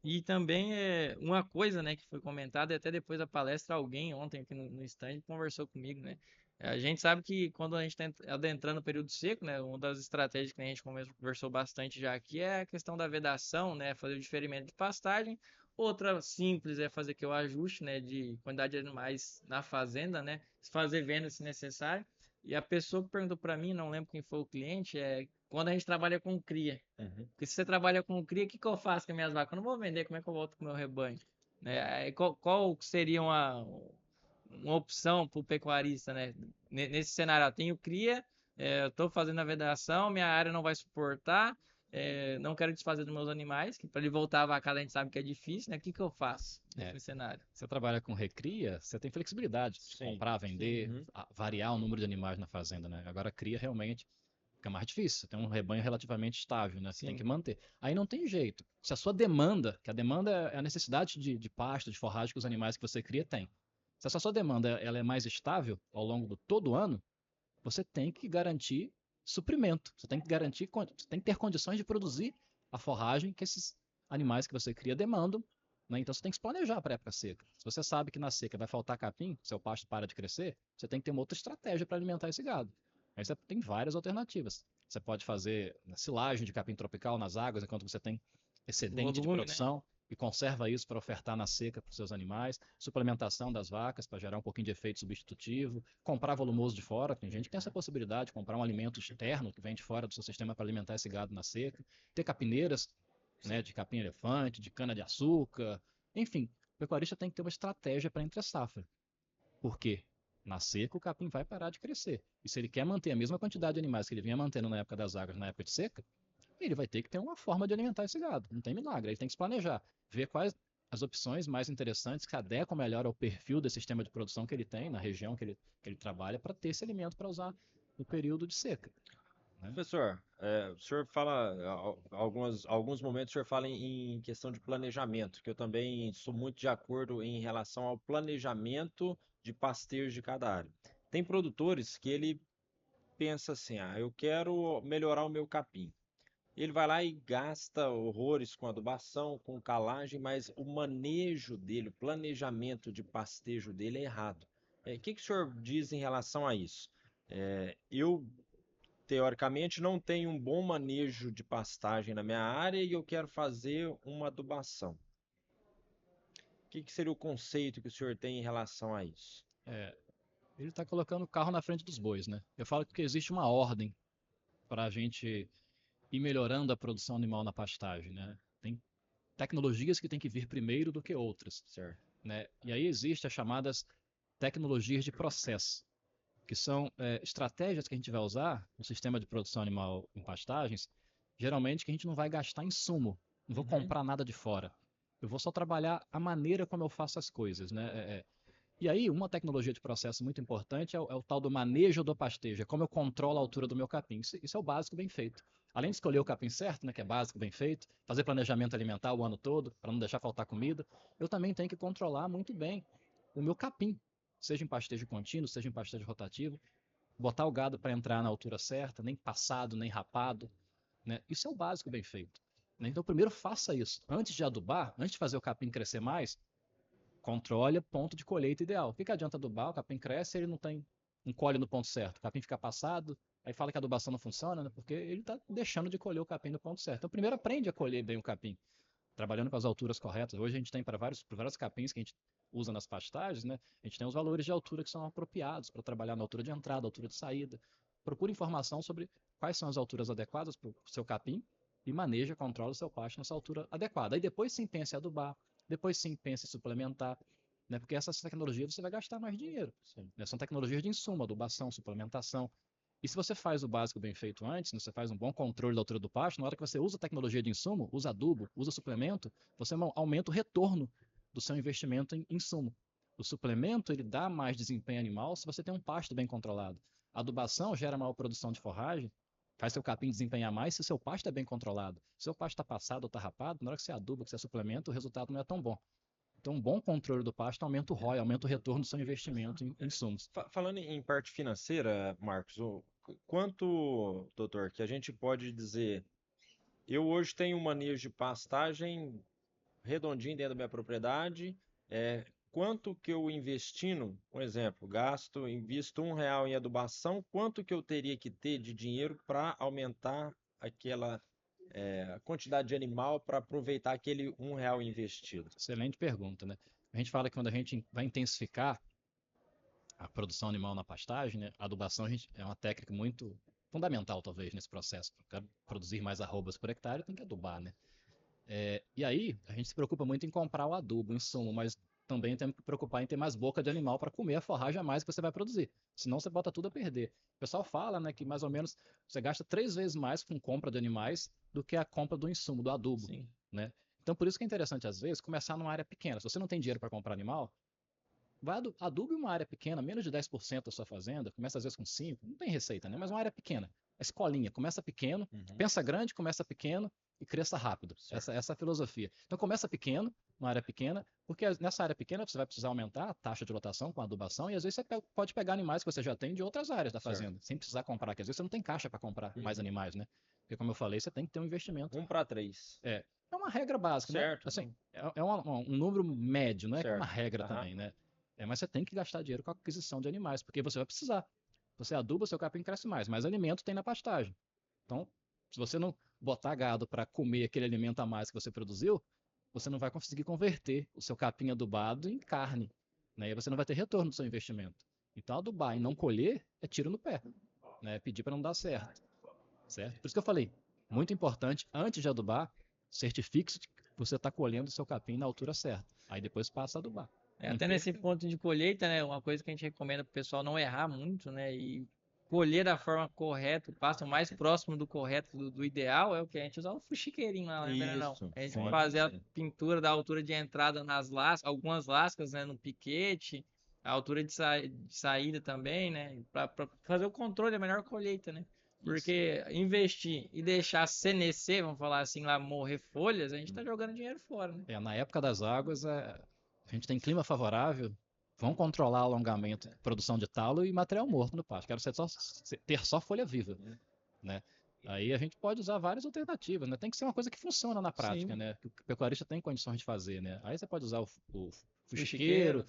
E também uma coisa, né, que foi comentada, e até depois da palestra, alguém ontem aqui no stand conversou comigo, né? A gente sabe que quando a gente está adentrando o período seco, né, uma das estratégias que a gente conversou bastante já aqui é a questão da vedação, né, fazer o diferimento de pastagem. Outra simples é fazer que o ajuste, né, de quantidade de animais na fazenda, né, fazer venda se necessário. E a pessoa que perguntou para mim, não lembro quem foi o cliente, é quando a gente trabalha com cria. Uhum. Porque se você trabalha com cria, o que eu faço com as minhas vacas? Eu não vou vender, como é que eu volto com o meu rebanho? Né? Aí, qual seria uma opção para o pecuarista, né? Nesse cenário, eu tenho cria, eu estou fazendo a vedação, minha área não vai suportar, não quero desfazer dos meus animais, que para ele voltar a vacada a gente sabe que é difícil, né? O que eu faço nesse cenário? Você trabalha com recria, você tem flexibilidade de Sim. comprar, vender, Uhum. variar o número de animais na fazenda, né? Agora cria realmente fica mais difícil. Você tem um rebanho relativamente estável, né? Você tem Sim. que manter. Aí não tem jeito. Se a sua demanda, que a demanda é a necessidade de pasto, de forragem que os animais que você cria têm. Se a sua demanda ela é mais estável ao longo do todo o ano, você tem que garantir suprimento. Você tem que garantir, você tem que ter condições de produzir a forragem que esses animais que você cria demandam. Né? Então você tem que se planejar para a época seca. Se você sabe que na seca vai faltar capim, seu pasto para de crescer, você tem que ter uma outra estratégia para alimentar esse gado. Aí você tem várias alternativas. Você pode fazer silagem de capim tropical nas águas enquanto você tem excedente de Volume, né? produção e conserva isso para ofertar na seca para os seus animais, suplementação das vacas para gerar um pouquinho de efeito substitutivo, comprar volumoso de fora, tem gente que tem essa possibilidade de comprar um alimento externo que vem de fora do seu sistema para alimentar esse gado na seca, ter capineiras, né, de capim-elefante, de cana-de-açúcar, enfim, o pecuarista tem que ter uma estratégia para entre safra. Por quê? Na seca o capim vai parar de crescer. E se ele quer manter a mesma quantidade de animais que ele vinha mantendo na época das águas, na época de seca, ele vai ter que ter uma forma de alimentar esse gado. Não tem milagre, ele tem que se planejar, ver quais as opções mais interessantes que adequam melhor ao perfil do sistema de produção que ele tem, na região que ele trabalha, para ter esse alimento para usar no período de seca. Né? Professor, o senhor fala, alguns momentos o senhor fala em questão de planejamento, que eu também sou muito de acordo em relação ao planejamento de pastejo de cada área. Tem produtores que ele pensa assim, eu quero melhorar o meu capim. Ele vai lá e gasta horrores com adubação, com calagem, mas o manejo dele, o planejamento de pastejo dele é errado. O que o senhor diz em relação a isso? Eu teoricamente não tenho um bom manejo de pastagem na minha área e eu quero fazer uma adubação. O que seria o conceito que o senhor tem em relação a isso? Ele está colocando o carro na frente dos bois, né? Eu falo que existe uma ordem para a gente ir melhorando a produção animal na pastagem, né? Tem tecnologias que têm que vir primeiro do que outras, Certo. né? E aí existem as chamadas tecnologias de processo, que são estratégias que a gente vai usar no sistema de produção animal em pastagens, geralmente que a gente não vai gastar insumo, não vou comprar nada de fora. Eu vou só trabalhar a maneira como eu faço as coisas, né? E aí, uma tecnologia de processo muito importante é o tal do manejo do pastejo, é como eu controlo a altura do meu capim. Isso é o básico bem feito. Além de escolher o capim certo, né, que é básico bem feito, fazer planejamento alimentar o ano todo, para não deixar faltar comida, eu também tenho que controlar muito bem o meu capim, seja em pastejo contínuo, seja em pastejo rotativo, botar o gado para entrar na altura certa, nem passado, nem rapado. Né? Isso é o básico bem feito. Né? Então, primeiro faça isso. Antes de adubar, antes de fazer o capim crescer mais, controle o ponto de colheita ideal. O que adianta adubar? O capim cresce e ele não colhe no ponto certo. O capim fica passado, aí fala que a adubação não funciona, né? Porque ele está deixando de colher o capim no ponto certo. Então, primeiro aprende a colher bem o capim, trabalhando com as alturas corretas. Hoje a gente tem para vários capins que a gente usa nas pastagens, né? A gente tem os valores de altura que são apropriados para trabalhar na altura de entrada, altura de saída. Procure informação sobre quais são as alturas adequadas para o seu capim e maneja, controla o seu pasto nessa altura adequada. Aí depois sim pense em adubar, depois sim pense em suplementar, né? Porque essas tecnologias você vai gastar mais dinheiro. Né? São tecnologias de insumo, adubação, suplementação. E se você faz o básico bem feito antes, né, você faz um bom controle da altura do pasto, na hora que você usa tecnologia de insumo, usa adubo, usa suplemento, você aumenta o retorno do seu investimento em insumo. O suplemento, ele dá mais desempenho animal se você tem um pasto bem controlado. A adubação gera maior produção de forragem, faz seu capim desempenhar mais se o seu pasto é bem controlado. Se o seu pasto está passado ou está rapado, na hora que você aduba, que você suplementa, o resultado não é tão bom. Então, um bom controle do pasto aumenta o ROI, aumenta o retorno do seu investimento em insumos. Falando em parte financeira, Marcos, quanto, doutor, que a gente pode dizer, eu hoje tenho um manejo de pastagem redondinho dentro da minha propriedade, quanto que eu investindo, um exemplo, invisto R$ 1 em adubação, quanto que eu teria que ter de dinheiro para aumentar aquela quantidade de animal para aproveitar aquele R$ 1 investido? Excelente pergunta, né? A gente fala que quando a gente vai intensificar a produção animal na pastagem, né, a adubação é uma técnica muito fundamental, talvez, nesse processo. Para produzir mais arrobas por hectare, tem que adubar, né? E aí, a gente se preocupa muito em comprar o adubo, o insumo, mas também temos que preocupar em ter mais boca de animal para comer a forragem a mais que você vai produzir. Senão você bota tudo a perder. O pessoal fala, né, que mais ou menos você gasta 3 vezes mais com compra de animais do que a compra do insumo, do adubo. Sim. Né? Então, por isso que é interessante, às vezes, começar numa área pequena. Se você não tem dinheiro para comprar animal, adube uma área pequena, menos de 10% da sua fazenda, começa às vezes com 5%, não tem receita, né? Mas uma área pequena. A escolinha, começa pequeno, pensa grande, começa pequeno e cresça rápido. Essa é a filosofia. Então começa pequeno, uma área pequena, porque nessa área pequena você vai precisar aumentar a taxa de lotação com a adubação e às vezes você pode pegar animais que você já tem de outras áreas da fazenda, sem precisar comprar, que às vezes você não tem caixa para comprar mais animais, né? Porque como eu falei, você tem que ter um investimento. 1 para 3. É uma regra básica, certo. Né? Assim, um número médio, não é uma regra Aham. também, né? Mas você tem que gastar dinheiro com a aquisição de animais, porque você vai precisar. Você aduba, seu capim cresce mais alimento tem na pastagem. Então, se você não botar gado para comer aquele alimento a mais que você produziu, você não vai conseguir converter o seu capim adubado em carne. Né? E você não vai ter retorno do seu investimento. Então, adubar e não colher é tiro no pé. Né? Pedir para não dar certo. Por isso que eu falei, muito importante, antes de adubar, certifique-se que você está colhendo o seu capim na altura certa. Aí depois passa a adubar. Até nesse ponto de colheita, né? Uma coisa que a gente recomenda para o pessoal não errar muito, né? E colher da forma correta, o passo mais próximo do correto, do ideal, é o que a gente usa o fuxiqueirinho lá, né? Não. A gente fazer a pintura da altura de entrada nas lascas, algumas lascas, né? No piquete, a altura de saída também, né? Para fazer o controle da melhor colheita, né? Porque investir e deixar senescer, vamos falar assim, lá morrer folhas, a gente tá jogando dinheiro fora, né? Na época das águas, a gente tem clima favorável, vão controlar alongamento, produção de talo e material morto no pasto. Quero ter só folha viva, né? Aí a gente pode usar várias alternativas, né? Tem que ser uma coisa que funciona na prática, né? Que o pecuarista tem condições de fazer, né? Aí você pode usar o fuxiqueiro,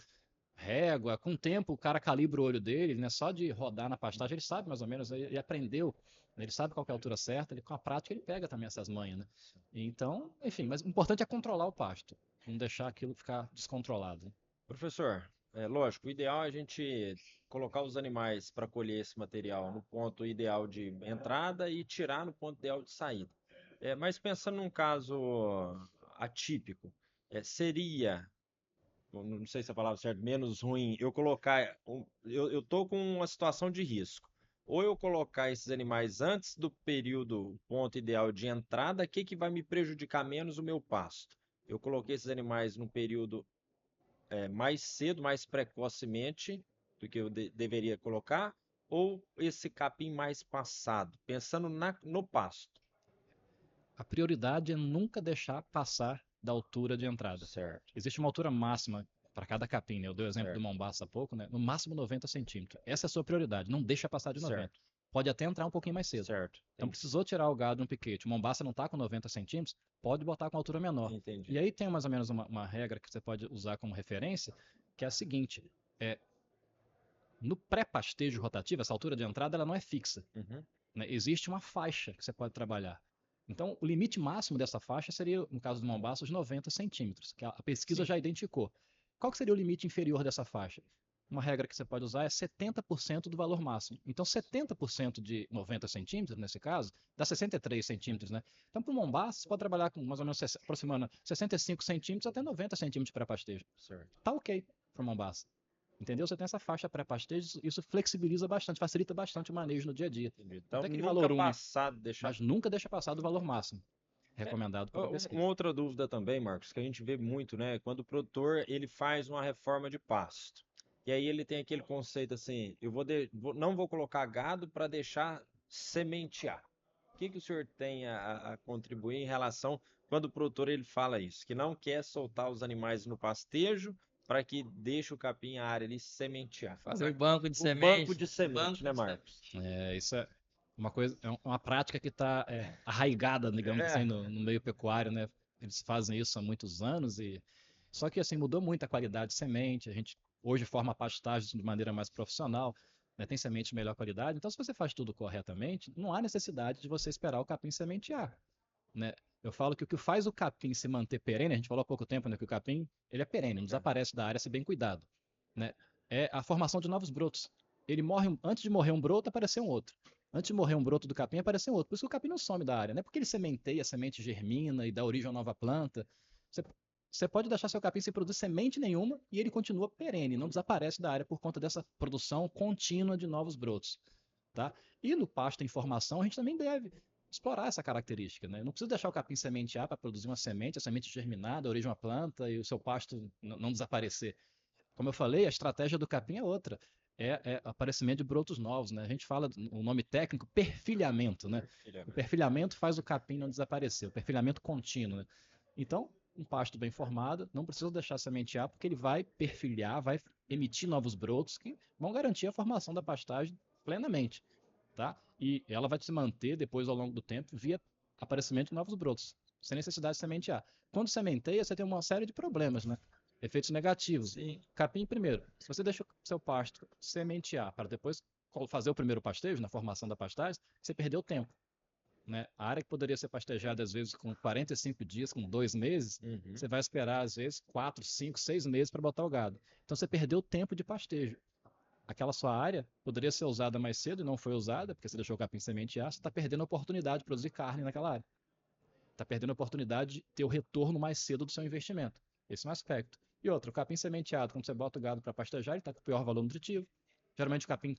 régua, com o tempo o cara calibra o olho dele, né? Só de rodar na pastagem ele sabe mais ou menos, ele aprendeu, né? Ele sabe qual é a altura certa, com a prática ele pega também essas manhas, né? Então, enfim, mas o importante é controlar o pasto, não deixar aquilo ficar descontrolado. Né? Professor, lógico, o ideal é a gente colocar os animais para colher esse material no ponto ideal de entrada e tirar no ponto ideal de saída. Mas pensando num caso atípico, seria, não sei se a palavra certa, menos ruim, eu colocar, eu estou com uma situação de risco. Ou eu colocar esses animais antes do período, ponto ideal de entrada, o que vai me prejudicar menos o meu pasto? Eu coloquei esses animais no período mais cedo, mais precocemente do que eu deveria colocar, ou esse capim mais passado, pensando no pasto? A prioridade é nunca deixar passar da altura de entrada. Certo. Existe uma altura máxima para cada capim, né? Eu dei o exemplo do Mombaça há pouco, né? No máximo 90 centímetros. Essa é a sua prioridade, não deixa passar de 90. Pode até entrar um pouquinho mais cedo. Certo. Então precisou tirar o gado no piquete, o Mombaça não está com 90 centímetros, pode botar com altura menor. Entendi. E aí tem mais ou menos uma regra que você pode usar como referência, que é a seguinte, no pré-pastejo rotativo, essa altura de entrada ela não é fixa. Né? Existe uma faixa que você pode trabalhar. Então, o limite máximo dessa faixa seria, no caso do Mombaça, os 90 centímetros, que a pesquisa já identificou. Qual que seria o limite inferior dessa faixa? Uma regra que você pode usar é 70% do valor máximo. Então, 70% de 90 centímetros, nesse caso, dá 63 centímetros, né? Então, para o Mombaça, você pode trabalhar com mais ou menos aproximando 65 centímetros até 90 centímetros para pastejo. Certo. Tá ok para o Mombaça. Entendeu? Você tem essa faixa pré-pastejo, isso flexibiliza bastante, facilita bastante o manejo no dia a dia. Então, Até aquele nunca valor único, passar, deixar. mas nunca deixa passar do valor máximo recomendado pela pesquisa. Uma outra dúvida também, Marcos, que a gente vê muito, né? Quando o produtor ele faz uma reforma de pasto. E aí ele tem aquele conceito assim, não vou colocar gado para deixar sementear. O que que o senhor tem a contribuir em relação quando o produtor ele fala isso, que não quer soltar os animais no pastejo para que deixe o capim a área ali sementear. Fazer o banco de O semente. banco de semente, né, Marcos? Isso é uma coisa, uma prática que está arraigada, digamos assim, no meio pecuário, né? Eles fazem isso há muitos anos e só que assim mudou muito a qualidade de semente. A gente hoje forma pastagens de maneira mais profissional, né? Tem semente de melhor qualidade. Então, se você faz tudo corretamente, não há necessidade de você esperar o capim sementear, né? Eu falo que o que faz o capim se manter perene, a gente falou há pouco tempo, né, que o capim ele é perene, não desaparece da área se bem cuidado, né? É a formação de novos brotos. Ele morre, antes de morrer um broto, apareceu um outro. Antes de morrer um broto do capim, apareceu um outro. Por isso que o capim não some da área, não é porque ele sementeia, a semente germina e dá origem a uma nova planta. Você, você pode deixar seu capim sem produzir semente nenhuma e ele continua perene, não desaparece da área por conta dessa produção contínua de novos brotos, tá? E no pasto em formação, a gente também deve explorar essa característica, né? Não precisa deixar o capim sementear para produzir uma semente, a semente germinar, dar origem a uma planta e o seu pasto não desaparecer. Como eu falei, a estratégia do capim é outra. É aparecimento de brotos novos, né? A gente fala o nome técnico perfilhamento, né? O perfilhamento faz o capim não desaparecer, o perfilhamento contínuo, né? Então, um pasto bem formado, não precisa deixar sementear, porque ele vai perfilhar, vai emitir novos brotos que vão garantir a formação da pastagem plenamente, tá? E ela vai se manter depois ao longo do tempo via aparecimento de novos brotos, sem necessidade de sementear. Quando sementeia, você tem uma série de problemas, né? Efeitos negativos. Sim. Capim, primeiro, se você deixa o seu pasto sementear para depois fazer o primeiro pastejo, na formação da pastagem, você perdeu tempo, né? A área que poderia ser pastejada, às vezes, com 45 dias, com 2 meses, você vai esperar, às vezes, 4, 5, 6 meses para botar o gado. Então, você perdeu tempo de pastejo. Aquela sua área poderia ser usada mais cedo e não foi usada, porque você deixou o capim sementear, você está perdendo a oportunidade de produzir carne naquela área. Está perdendo a oportunidade de ter o retorno mais cedo do seu investimento. Esse é um aspecto. E outro, o capim sementeado, quando você bota o gado para pastejar, ele está com o pior valor nutritivo. Geralmente o capim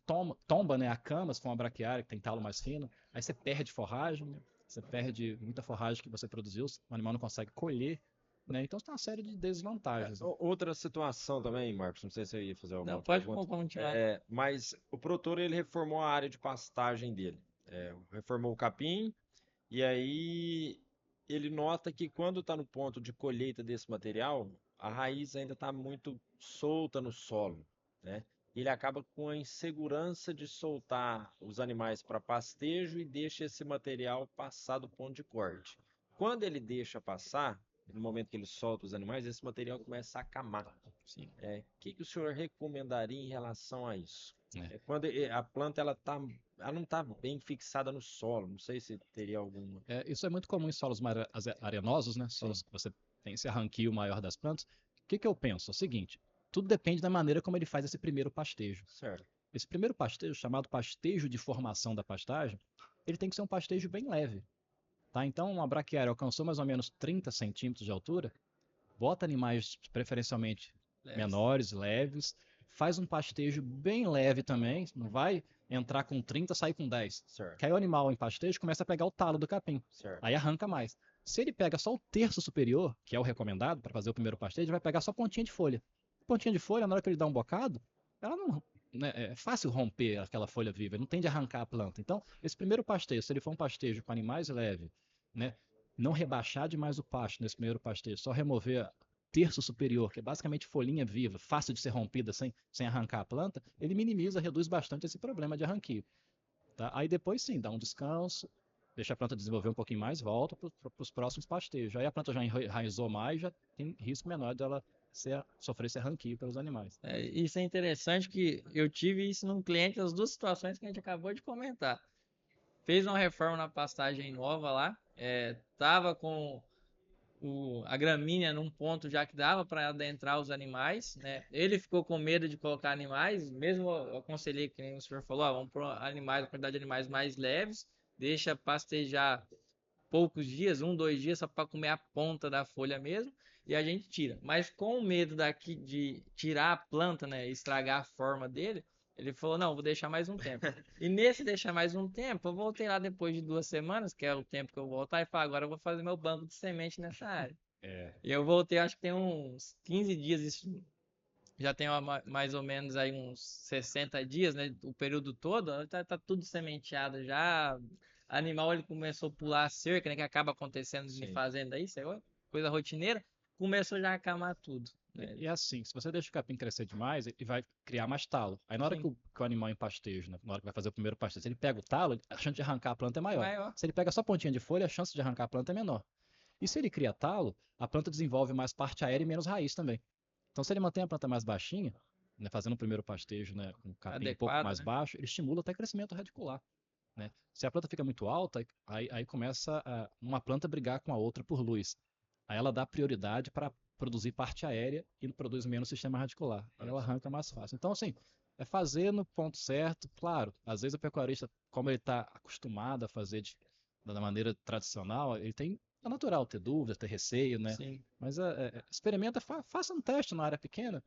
tomba, né, a cama, se for uma braquiária que tem talo mais fino. Aí você perde forragem, você perde muita forragem que você produziu, o animal não consegue colher, né? Então tem uma série de desvantagens. Outra situação também, Marcos, não sei se você ia fazer alguma Não, pode pergunta. continuar. Mas o produtor ele reformou a área de pastagem dele. Reformou o capim e aí ele nota que quando está no ponto de colheita desse material, a raiz ainda está muito solta no solo, né? E ele acaba com a insegurança de soltar os animais para pastejo e deixa esse material passar do ponto de corte. Quando ele deixa passar, no momento que ele solta os animais, esse material começa a acamar. Sim. O que o senhor recomendaria em relação a isso? É. Quando a planta ela não está bem fixada no solo, não sei se teria alguma. Isso é muito comum em solos mais arenosos, né? Solos que você tem esse arranquio maior das plantas. O que eu penso? É o seguinte, tudo depende da maneira como ele faz esse primeiro pastejo. Certo. Esse primeiro pastejo, chamado pastejo de formação da pastagem, ele tem que ser um pastejo bem leve. Tá? Então, uma braquiária alcançou mais ou menos 30 centímetros de altura, bota animais preferencialmente menores, leves, faz um pastejo bem leve também, não vai entrar com 30 e sair com 10. Certo. Que aí o animal em pastejo começa a pegar o talo do capim, Certo. aí arranca mais. Se ele pega só o terço superior, que é o recomendado para fazer o primeiro pastejo, ele vai pegar só pontinha de folha. Pontinha de folha, na hora que ele dá um bocado, ela não, né, é fácil romper aquela folha viva, ele não tende a arrancar a planta. Então, esse primeiro pastejo, se ele for um pastejo com animais leve, né, não rebaixar demais o pasto nesse primeiro pastejo, só remover terço superior, que é basicamente folhinha viva, fácil de ser rompida sem arrancar a planta, ele minimiza, reduz bastante esse problema de arranquio. Tá? Aí depois sim, dá um descanso, deixa a planta desenvolver um pouquinho mais, volta para os próximos pastejos. Aí a planta já enraizou mais, já tem risco menor dela sofrer esse arranquio pelos animais. Isso é interessante que eu tive isso num cliente, as duas situações que a gente acabou de comentar. Fez uma reforma na pastagem nova lá, tava com a gramínea num ponto já que dava para adentrar os animais, né? Ele ficou com medo de colocar animais, mesmo eu aconselhei, que nem o senhor falou, vamos para animais, a quantidade de animais mais leves, deixa pastejar poucos dias, 1, 2 dias, só para comer a ponta da folha mesmo. e a gente tira. Mas com o medo daqui de tirar a planta, né, estragar a forma dele, ele falou, não, vou deixar mais um tempo. E nesse deixar mais um tempo, eu voltei lá depois de 2 semanas, que é o tempo que eu vou voltar, e falei, agora eu vou fazer meu banco de semente nessa área. É, E eu voltei, acho que tem uns 15 dias, isso já tem mais ou menos aí uns 60 dias, né? O período todo, tá tudo sementeado já. Animal ele começou a pular a cerca, né? Que acaba acontecendo de Sim. fazenda aí, sei lá, coisa rotineira. Começou já a acamar tudo, né? e assim, se você deixa o capim crescer demais, ele vai criar mais talo. Aí na hora que Sim, o animal em pastejo, né, na hora que vai fazer o primeiro pastejo, se ele pega o talo, a chance de arrancar a planta é é maior. maior. Se ele pega só a pontinha de folha, a chance de arrancar a planta é menor. E se ele cria talo, a planta desenvolve mais parte aérea e menos raiz também. Então, se ele mantém a planta mais baixinha, né, fazendo o primeiro pastejo, né, com o capim um pouco Adequado, mais né? baixo, ele estimula até crescimento radicular. Né? Se a planta fica muito alta, aí começa uma planta brigar com a outra por luz. Aí ela dá prioridade para produzir parte aérea e produz menos sistema radicular. Aí ela arranca mais fácil. Então, assim, é fazer no ponto certo. Claro, às vezes o pecuarista, como ele está acostumado a fazer da maneira tradicional, ele tem. É natural ter dúvidas, ter receio, né? Sim. Mas experimenta, faça um teste na área pequena.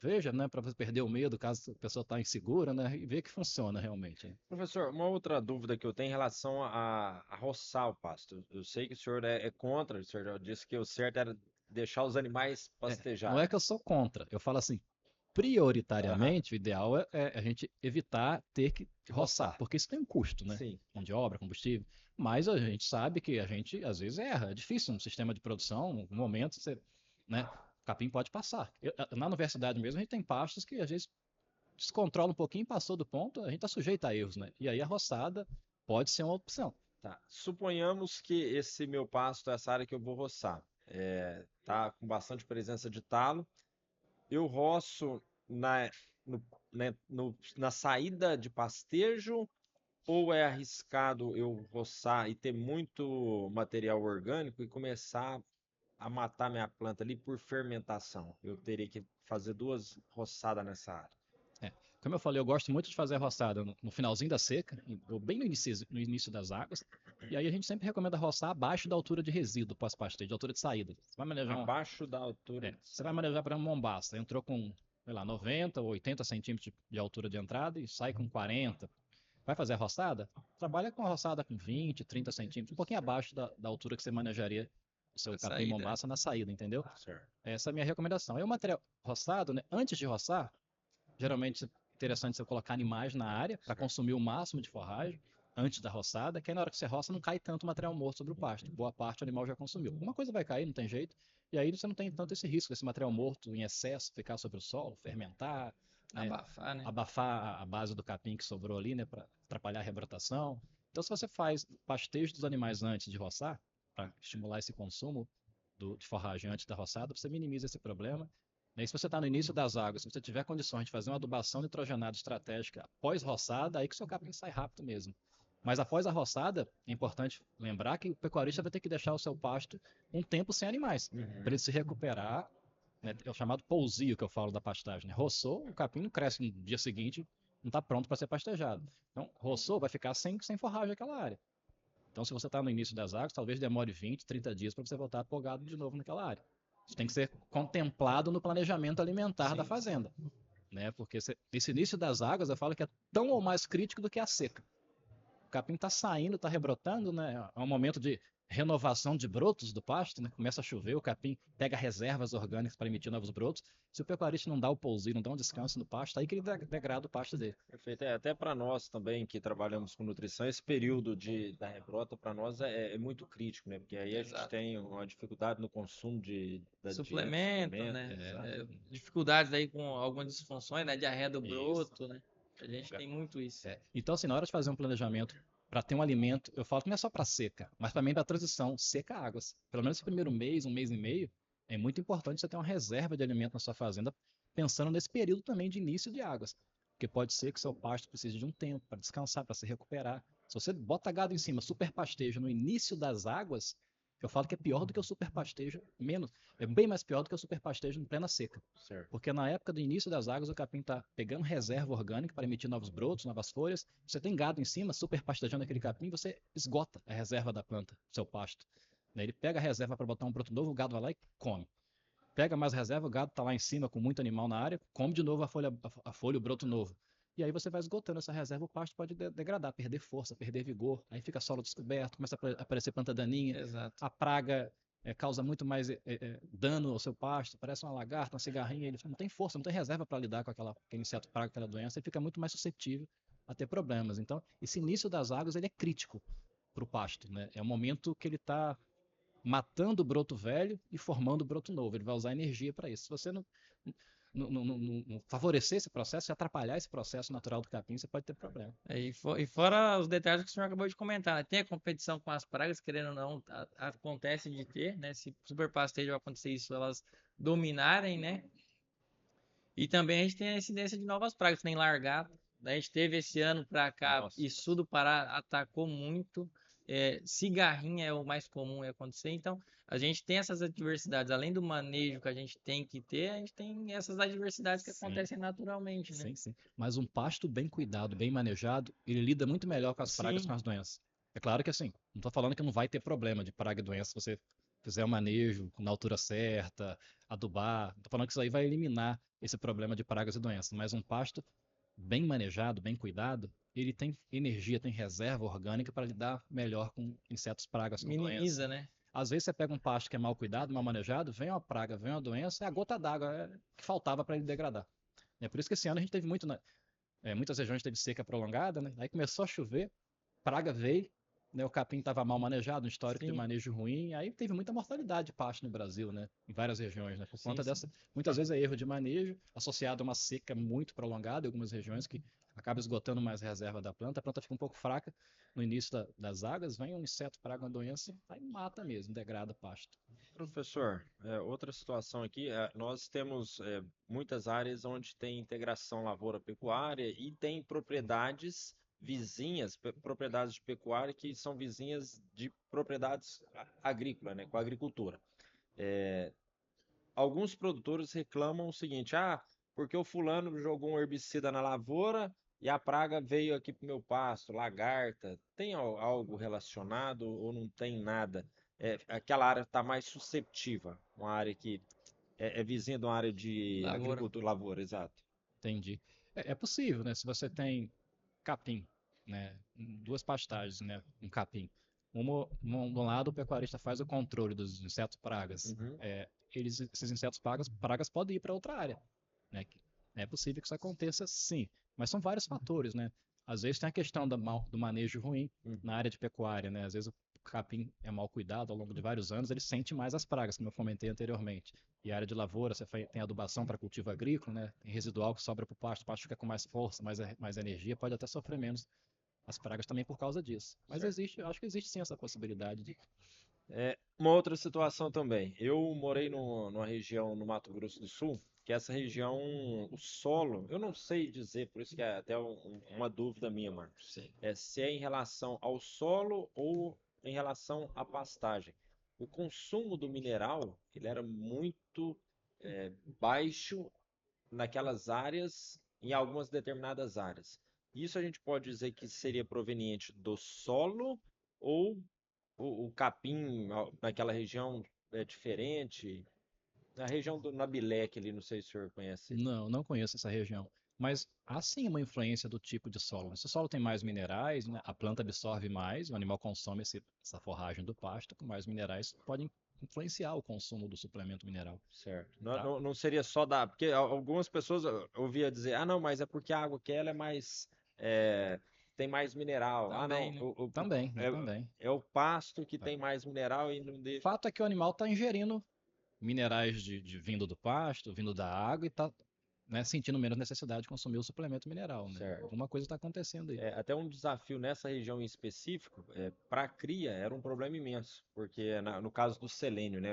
Veja, né, para você perder o medo caso a pessoa está insegura, né? E ver que funciona realmente. Né? Professor, uma outra dúvida que eu tenho em relação a roçar o pasto. Eu sei que o senhor é contra, o senhor já disse que o certo era deixar os animais Não é pastejarem. que eu sou contra, eu falo assim, Aham. prioritariamente, o ideal é a gente evitar ter que De roçar, roçar. porque isso tem um custo, né? Sim. Mão de obra, combustível. Mas a gente sabe que a gente às vezes erra. É difícil um sistema de produção, um momento, você, né? O capim pode passar. Na universidade mesmo, a gente tem pastos que às vezes descontrola um pouquinho, passou do ponto, a gente está sujeito a erros, né? E aí a roçada pode ser uma opção. Tá. Suponhamos que esse meu pasto, essa área que eu vou roçar, tá com bastante presença de talo. Eu roço no- na saída de pastejo ou é arriscado eu roçar e ter muito material orgânico e começar a matar minha planta ali por fermentação? Eu teria que fazer duas roçadas nessa área. É. Como eu falei, eu gosto muito de fazer a roçada no finalzinho da seca, ou bem no início das águas. E aí a gente sempre recomenda roçar abaixo da altura de resíduo pós-pastejo, de altura de saída. Abaixo da altura. Você vai manejar para um mombaça. Entrou com, sei lá, 90 ou 80 centímetros de altura de entrada e sai com 40. Vai fazer a roçada? Trabalha com a roçada com 20, 30 centímetros, um pouquinho abaixo da altura que você manejaria o seu A capim saída, né? mombaça na saída, entendeu? Certo. Essa é a minha recomendação. Aí o material roçado, né, antes de roçar, geralmente é interessante você colocar animais na área para Certo. consumir o máximo de forragem antes da roçada, que aí na hora que você roça não cai tanto material morto sobre o pasto. Boa parte o animal já consumiu. Uma coisa vai cair, não tem jeito, e aí você não tem tanto esse risco desse material morto em excesso ficar sobre o solo, fermentar, né, Abafar, né? abafar a base do capim que sobrou ali, né, para atrapalhar a rebrotação. Então, se você faz pastejo dos animais antes de roçar, para estimular esse consumo de forragem antes da roçada, você minimiza esse problema. E se você está no início das águas, se você tiver condições de fazer uma adubação nitrogenada estratégica após roçada, aí que o seu capim sai rápido mesmo. Mas após a roçada, é importante lembrar que o pecuarista vai ter que deixar o seu pasto um tempo sem animais, para Uhum. ele se recuperar, né? É o chamado pousio que eu falo da pastagem. Né? Roçou, o capim não cresce no dia seguinte, não está pronto para ser pastejado. Então, roçou, vai ficar sem forragem aquela área. Então, se você está no início das águas, talvez demore 20, 30 dias para você voltar apogado de novo naquela área. Isso tem que ser contemplado no planejamento alimentar da Sim. fazenda. Né? Porque esse início das águas, eu falo que é tão ou mais crítico do que a seca. O capim está saindo, está rebrotando, né? É um momento de renovação de brotos do pasto, né? Começa a chover, o capim pega reservas orgânicas para emitir novos brotos. Se o pecuarista não dá o pousinho, não dá um descanso no pasto, aí que ele degrada o pasto dele. Perfeito. Até para nós também que trabalhamos com nutrição, esse período da rebrota para nós é muito crítico, né? Porque aí a gente Exato. tem uma dificuldade no consumo de Suplemento, suplemento. né? Exato. Dificuldades aí com algumas disfunções, né? Diarreia do Isso. broto, né? A gente tem muito isso. Então, assim, na hora de fazer um planejamento para ter um alimento, eu falo que não é só para seca, mas também para transição seca-águas. Pelo menos esse primeiro mês, um mês e meio, é muito importante você ter uma reserva de alimento na sua fazenda, pensando nesse período também de início de águas. Porque pode ser que seu pasto precise de um tempo para descansar, para se recuperar. Se você bota gado em cima, super pastejo no início das águas, eu falo que é pior do que o super pastejo, menos, é bem mais pior do que o super pastejo em plena seca. Certo. Porque na época do início das águas, o capim está pegando reserva orgânica para emitir novos brotos, novas folhas. Você tem gado em cima, super pastejando aquele capim, você esgota a reserva da planta, seu pasto. Ele pega a reserva para botar um broto novo, o gado vai lá e come. pega mais reserva, o gado tá lá em cima com muito animal na área, come de novo a folha, o broto novo. E aí você vai esgotando essa reserva, o pasto pode degradar, perder força, perder vigor, aí fica solo descoberto, começa a aparecer planta daninha, Exato. a praga causa muito mais dano ao seu pasto, parece uma lagarta, uma cigarrinha, ele não tem força, não tem reserva para lidar com aquele inseto praga, aquela doença, ele fica muito mais suscetível a ter problemas. Então, esse início das águas ele é crítico para o pasto, né? É o momento que ele está matando o broto velho e formando o broto novo. Ele vai usar energia para isso. Se você não favorecer esse processo e atrapalhar esse processo natural do capim, você pode ter problema. E fora os detalhes que o senhor acabou de comentar, né? Tem a competição com as pragas, querendo ou não, acontece de ter, né? Se super pastejo vai acontecer isso, elas dominarem, né? E também a gente tem a incidência de novas pragas, tem largata. A gente teve esse ano para cá, Nossa. e sul do Pará atacou muito. Cigarrinha é o mais comum acontecer. Então, a gente tem essas adversidades. Além do manejo que a gente tem que ter, a gente tem essas adversidades que Sim. acontecem naturalmente, né? Sim, sim. Mas um pasto bem cuidado, bem manejado, ele lida muito melhor com as pragas, Sim. com as doenças. É claro que assim, não estou falando que não vai ter problema de praga e doença se você fizer o manejo na altura certa, adubar. Estou falando que isso aí vai eliminar esse problema de pragas e doenças. Mas um pasto bem manejado, bem cuidado, ele tem energia, tem reserva orgânica para lidar melhor com insetos, pragas, com doenças. Minimiza, né? Às vezes você pega um pasto que é mal cuidado, mal manejado, vem uma praga, vem uma doença, é a gota d'água que faltava para ele degradar. É por isso que esse ano a gente teve muitas regiões teve seca prolongada, né? Aí começou a chover, praga veio, né? O capim estava mal manejado, um histórico de Sim, manejo ruim, aí teve muita mortalidade de pasto no Brasil, né? Em várias regiões, né? Por sim, conta sim. dessa, muitas vezes é erro de manejo, associado a uma seca muito prolongada em algumas regiões que acaba esgotando mais reserva da planta, a planta fica um pouco fraca no início das águas, vem um inseto, praga, uma doença, aí mata mesmo, degrada o pasto. Professor, outra situação aqui, nós temos muitas áreas onde tem integração lavoura-pecuária e tem propriedades vizinhas, propriedades de pecuária que são vizinhas de propriedades agrícolas, né, com a agricultura. Alguns produtores reclamam o seguinte: porque o fulano jogou um herbicida na lavoura e a praga veio aqui para o meu pasto, lagarta. Tem algo relacionado ou não tem nada? Aquela área está mais susceptível, uma área que é vizinha de uma área de Lavoura. agricultura, lavoura, exato. Entendi. É possível, né? Se você tem capim, né? Duas pastagens, né? Um capim. De um lado, o pecuarista faz o controle dos insetos pragas. Uhum. Esses insetos pragas podem ir para outra área, né? É possível que isso aconteça, sim. Mas são vários fatores, né? Às vezes tem a questão do manejo ruim na área de pecuária, né? Às vezes o capim é mal cuidado ao longo de vários anos, ele sente mais as pragas, como eu comentei anteriormente. E a área de lavoura, você tem adubação para cultivo agrícola, né? Tem residual que sobra para o pasto fica com mais força, mais energia, pode até sofrer menos as pragas também por causa disso. Mas Certo. eu acho que existe sim essa possibilidade de. Uma outra situação também. Eu morei numa região no Mato Grosso do Sul, que essa região, o solo, eu não sei dizer, por isso que é até uma dúvida minha, Marcos. Sim. Se é em relação ao solo ou em relação à pastagem. O consumo do mineral, ele era muito baixo naquelas áreas, em algumas determinadas áreas. Isso a gente pode dizer que seria proveniente do solo ou o capim naquela região é diferente. Na região do Nabilec ali, não sei se o senhor conhece. Não, não conheço essa região. Mas há sim uma influência do tipo de solo. Se o solo tem mais minerais, né, a planta absorve mais, o animal consome essa forragem do pasto, com mais minerais podem influenciar o consumo do suplemento mineral. Certo. Não, Tá? não seria só da. Porque algumas pessoas eu ouvia dizer, não, mas é porque a água que ela é mais. Tem mais mineral. Não, Também, né? Também, né? é, Também. é o pasto que Tá. tem mais mineral e não deixa. Fato é que o animal está ingerindo minerais de vindo do pasto, vindo da água e está, né, sentindo menos necessidade de consumir o suplemento mineral, né? Certo. Alguma coisa está acontecendo aí. Até um desafio nessa região em específico, para a cria era um problema imenso, porque no caso do selênio, né,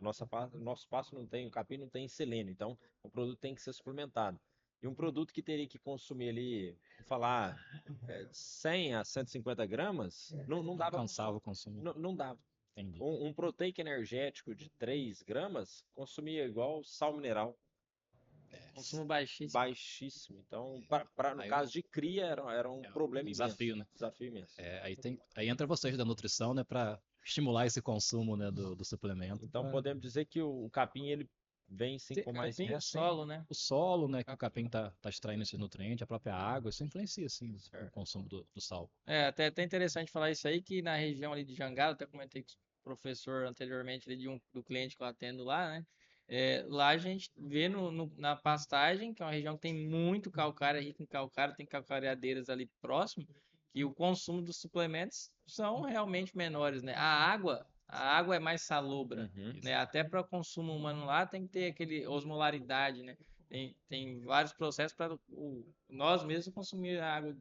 nosso pasto não tem, o capim não tem selênio, então o produto tem que ser suplementado. E um produto que teria que consumir ali, vou falar, 100 a 150 gramas, não dava para Alcançava o consumo. não dava. Entendi. Um proteico energético de 3 gramas consumia igual sal mineral. Consumo baixíssimo. Baixíssimo. Então, no Aí caso de cria, era um é problema um imenso. desafio, né? Desafio imenso. Aí entra vocês da nutrição, né, para estimular esse consumo, né, do suplemento. Então, podemos dizer que o capim, ele vem sim com mais Capim, o solo, né? O solo, né, que o capim tá extraindo esse nutriente, a própria água, isso influencia, sim, o Certo. consumo do sal. Até interessante falar isso aí, que na região ali de Jangada, até comentei com o professor anteriormente ali do cliente que eu atendo lá, né? Lá a gente vê na pastagem, que é uma região que tem muito calcário, é rico em calcário, tem calcareadeiras ali próximo, que o consumo dos suplementos são realmente menores, né? A água é mais salobra, Uhum. né? Até para consumo humano lá tem que ter aquele osmolaridade, né? Tem vários processos para nós mesmos consumir a água de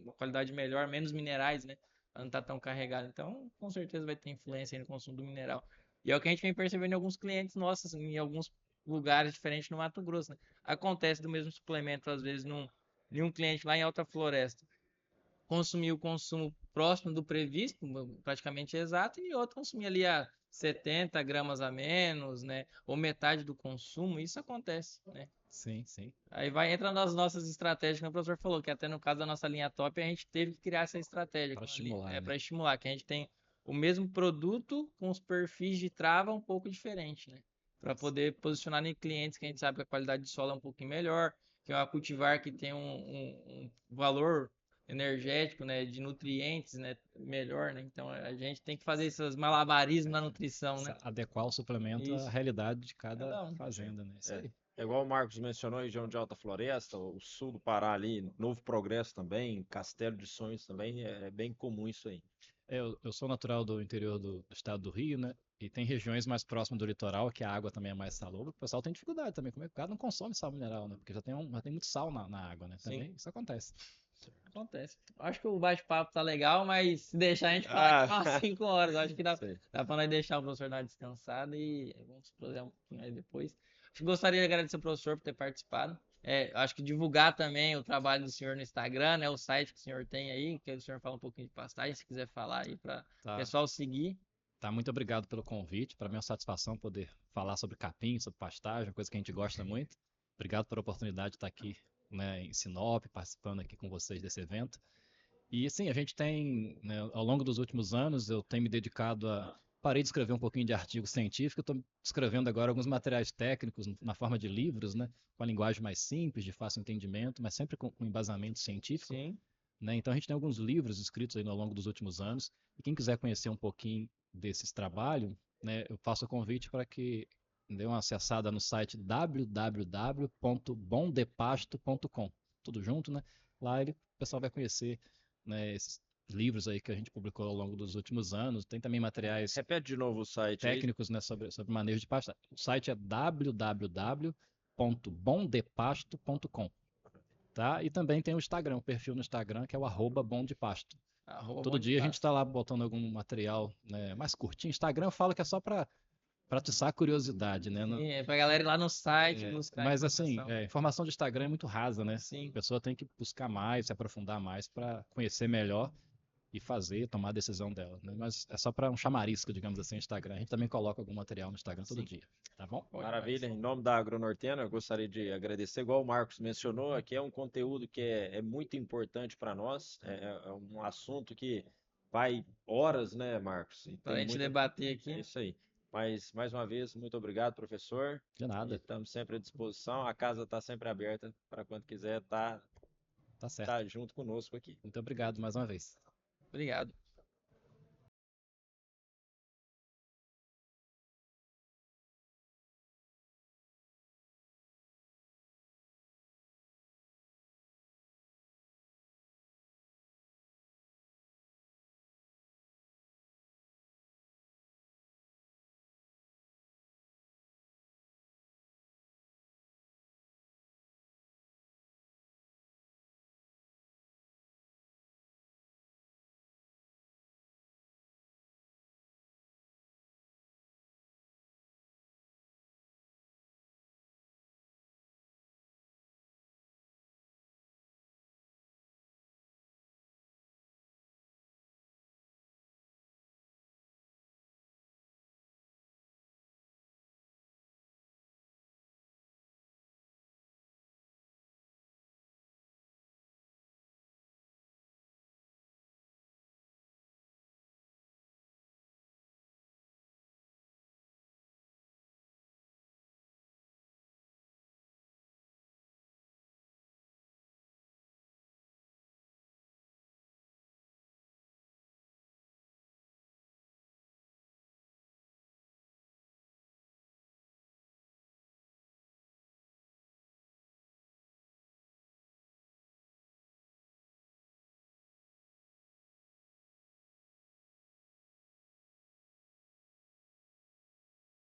uma qualidade melhor, menos minerais, né? Pra não estar tão carregado. Então, com certeza vai ter influência aí no consumo do mineral. E é o que a gente vem percebendo em alguns clientes nossos, em alguns lugares diferentes no Mato Grosso, né? Acontece do mesmo suplemento, às vezes, em um cliente lá em Alta Floresta consumir o consumo próximo do previsto, praticamente exato, e outro consumir ali a 70 gramas a menos, né? Ou metade do consumo, isso acontece, né? Sim, sim. Aí vai entrando nas nossas estratégias, que o professor falou, que até no caso da nossa linha top, a gente teve que criar essa estratégia. Para estimular, né? Para estimular, que a gente tem o mesmo produto com os perfis de trava um pouco diferente, né? Para poder posicionar em clientes que a gente sabe que a qualidade de solo é um pouquinho melhor, que é uma cultivar que tem um valor energético, né, de nutrientes, né, melhor, né? Então a gente tem que fazer esses malabarismos na nutrição, né? Adequar o suplemento à Isso. realidade de cada Cada um. fazenda, né? Isso aí. É igual o Marcos mencionou, a região de Alta Floresta, o sul do Pará ali, Novo Progresso também, Castelo de Sonhos também, é bem comum isso aí. Eu sou natural do interior do estado do Rio, né? E tem regiões mais próximas do litoral, que a água também é mais salobra. O pessoal tem dificuldade também, como é que o cara não consome sal mineral, né? Porque já tem muito sal na água, né? Sim. Também isso acontece. Acontece. Acho que o bate-papo tá legal, mas se deixar a gente fala Ah, aqui umas 5 horas. Acho que dá, sei. dá pra nós deixar o professor dar uma descansada e vamos fazer um pouquinho aí depois. Acho que gostaria de agradecer ao professor por ter participado. Acho que divulgar também o trabalho do senhor no Instagram, né? O site que o senhor tem aí, que o senhor fala um pouquinho de pastagem, se quiser falar aí para o Tá, pessoal seguir. tá, muito obrigado pelo convite. Para mim é uma satisfação poder falar sobre capim, sobre pastagem, uma coisa que a gente gosta muito. Obrigado pela oportunidade de estar aqui, né, em Sinop, participando aqui com vocês desse evento. E sim, a gente tem, né, ao longo dos últimos anos, eu tenho me dedicado a. Parei de escrever um pouquinho de artigo científico, estou escrevendo agora alguns materiais técnicos na forma de livros, né, com a linguagem mais simples, de fácil entendimento, mas sempre com embasamento científico. Sim. Né? Então a gente tem alguns livros escritos aí ao longo dos últimos anos, e quem quiser conhecer um pouquinho desses trabalhos, né, eu faço o convite para que dê uma acessada no site www.bomdepasto.com, tudo junto, né? Lá o pessoal vai conhecer, né, esses livros aí que a gente publicou ao longo dos últimos anos. Tem também materiais Repete de novo o site aí. técnicos, né, sobre manejo de pasta. O site é www.bomdepasto.com. Tá? E também tem o Instagram, o perfil no Instagram, que é o @bomdepasto. Todo dia a gente está lá botando algum material, né, mais curtinho. Instagram eu falo que é só para atiçar a curiosidade, né? Sim, pra galera ir lá no site buscar Mas assim, informação. informação de Instagram é muito rasa, né? Sim. A pessoa tem que buscar mais, se aprofundar mais para conhecer melhor e fazer, tomar a decisão dela, né? Mas é só para um chamarisco, digamos assim, o Instagram. A gente também coloca algum material no Instagram todo Sim. dia, tá bom? Maravilha, em nome da Agronortena, eu gostaria de agradecer, igual o Marcos mencionou, aqui é um conteúdo que é muito importante para nós, é um assunto que vai horas, né, Marcos? E Pra tem gente muita... debater aqui. É isso aí. Mas, mais uma vez, muito obrigado, professor. De E nada, estamos sempre à disposição. A casa está sempre aberta para quando quiser tá certo. tá junto conosco aqui. Muito obrigado mais uma vez. Obrigado.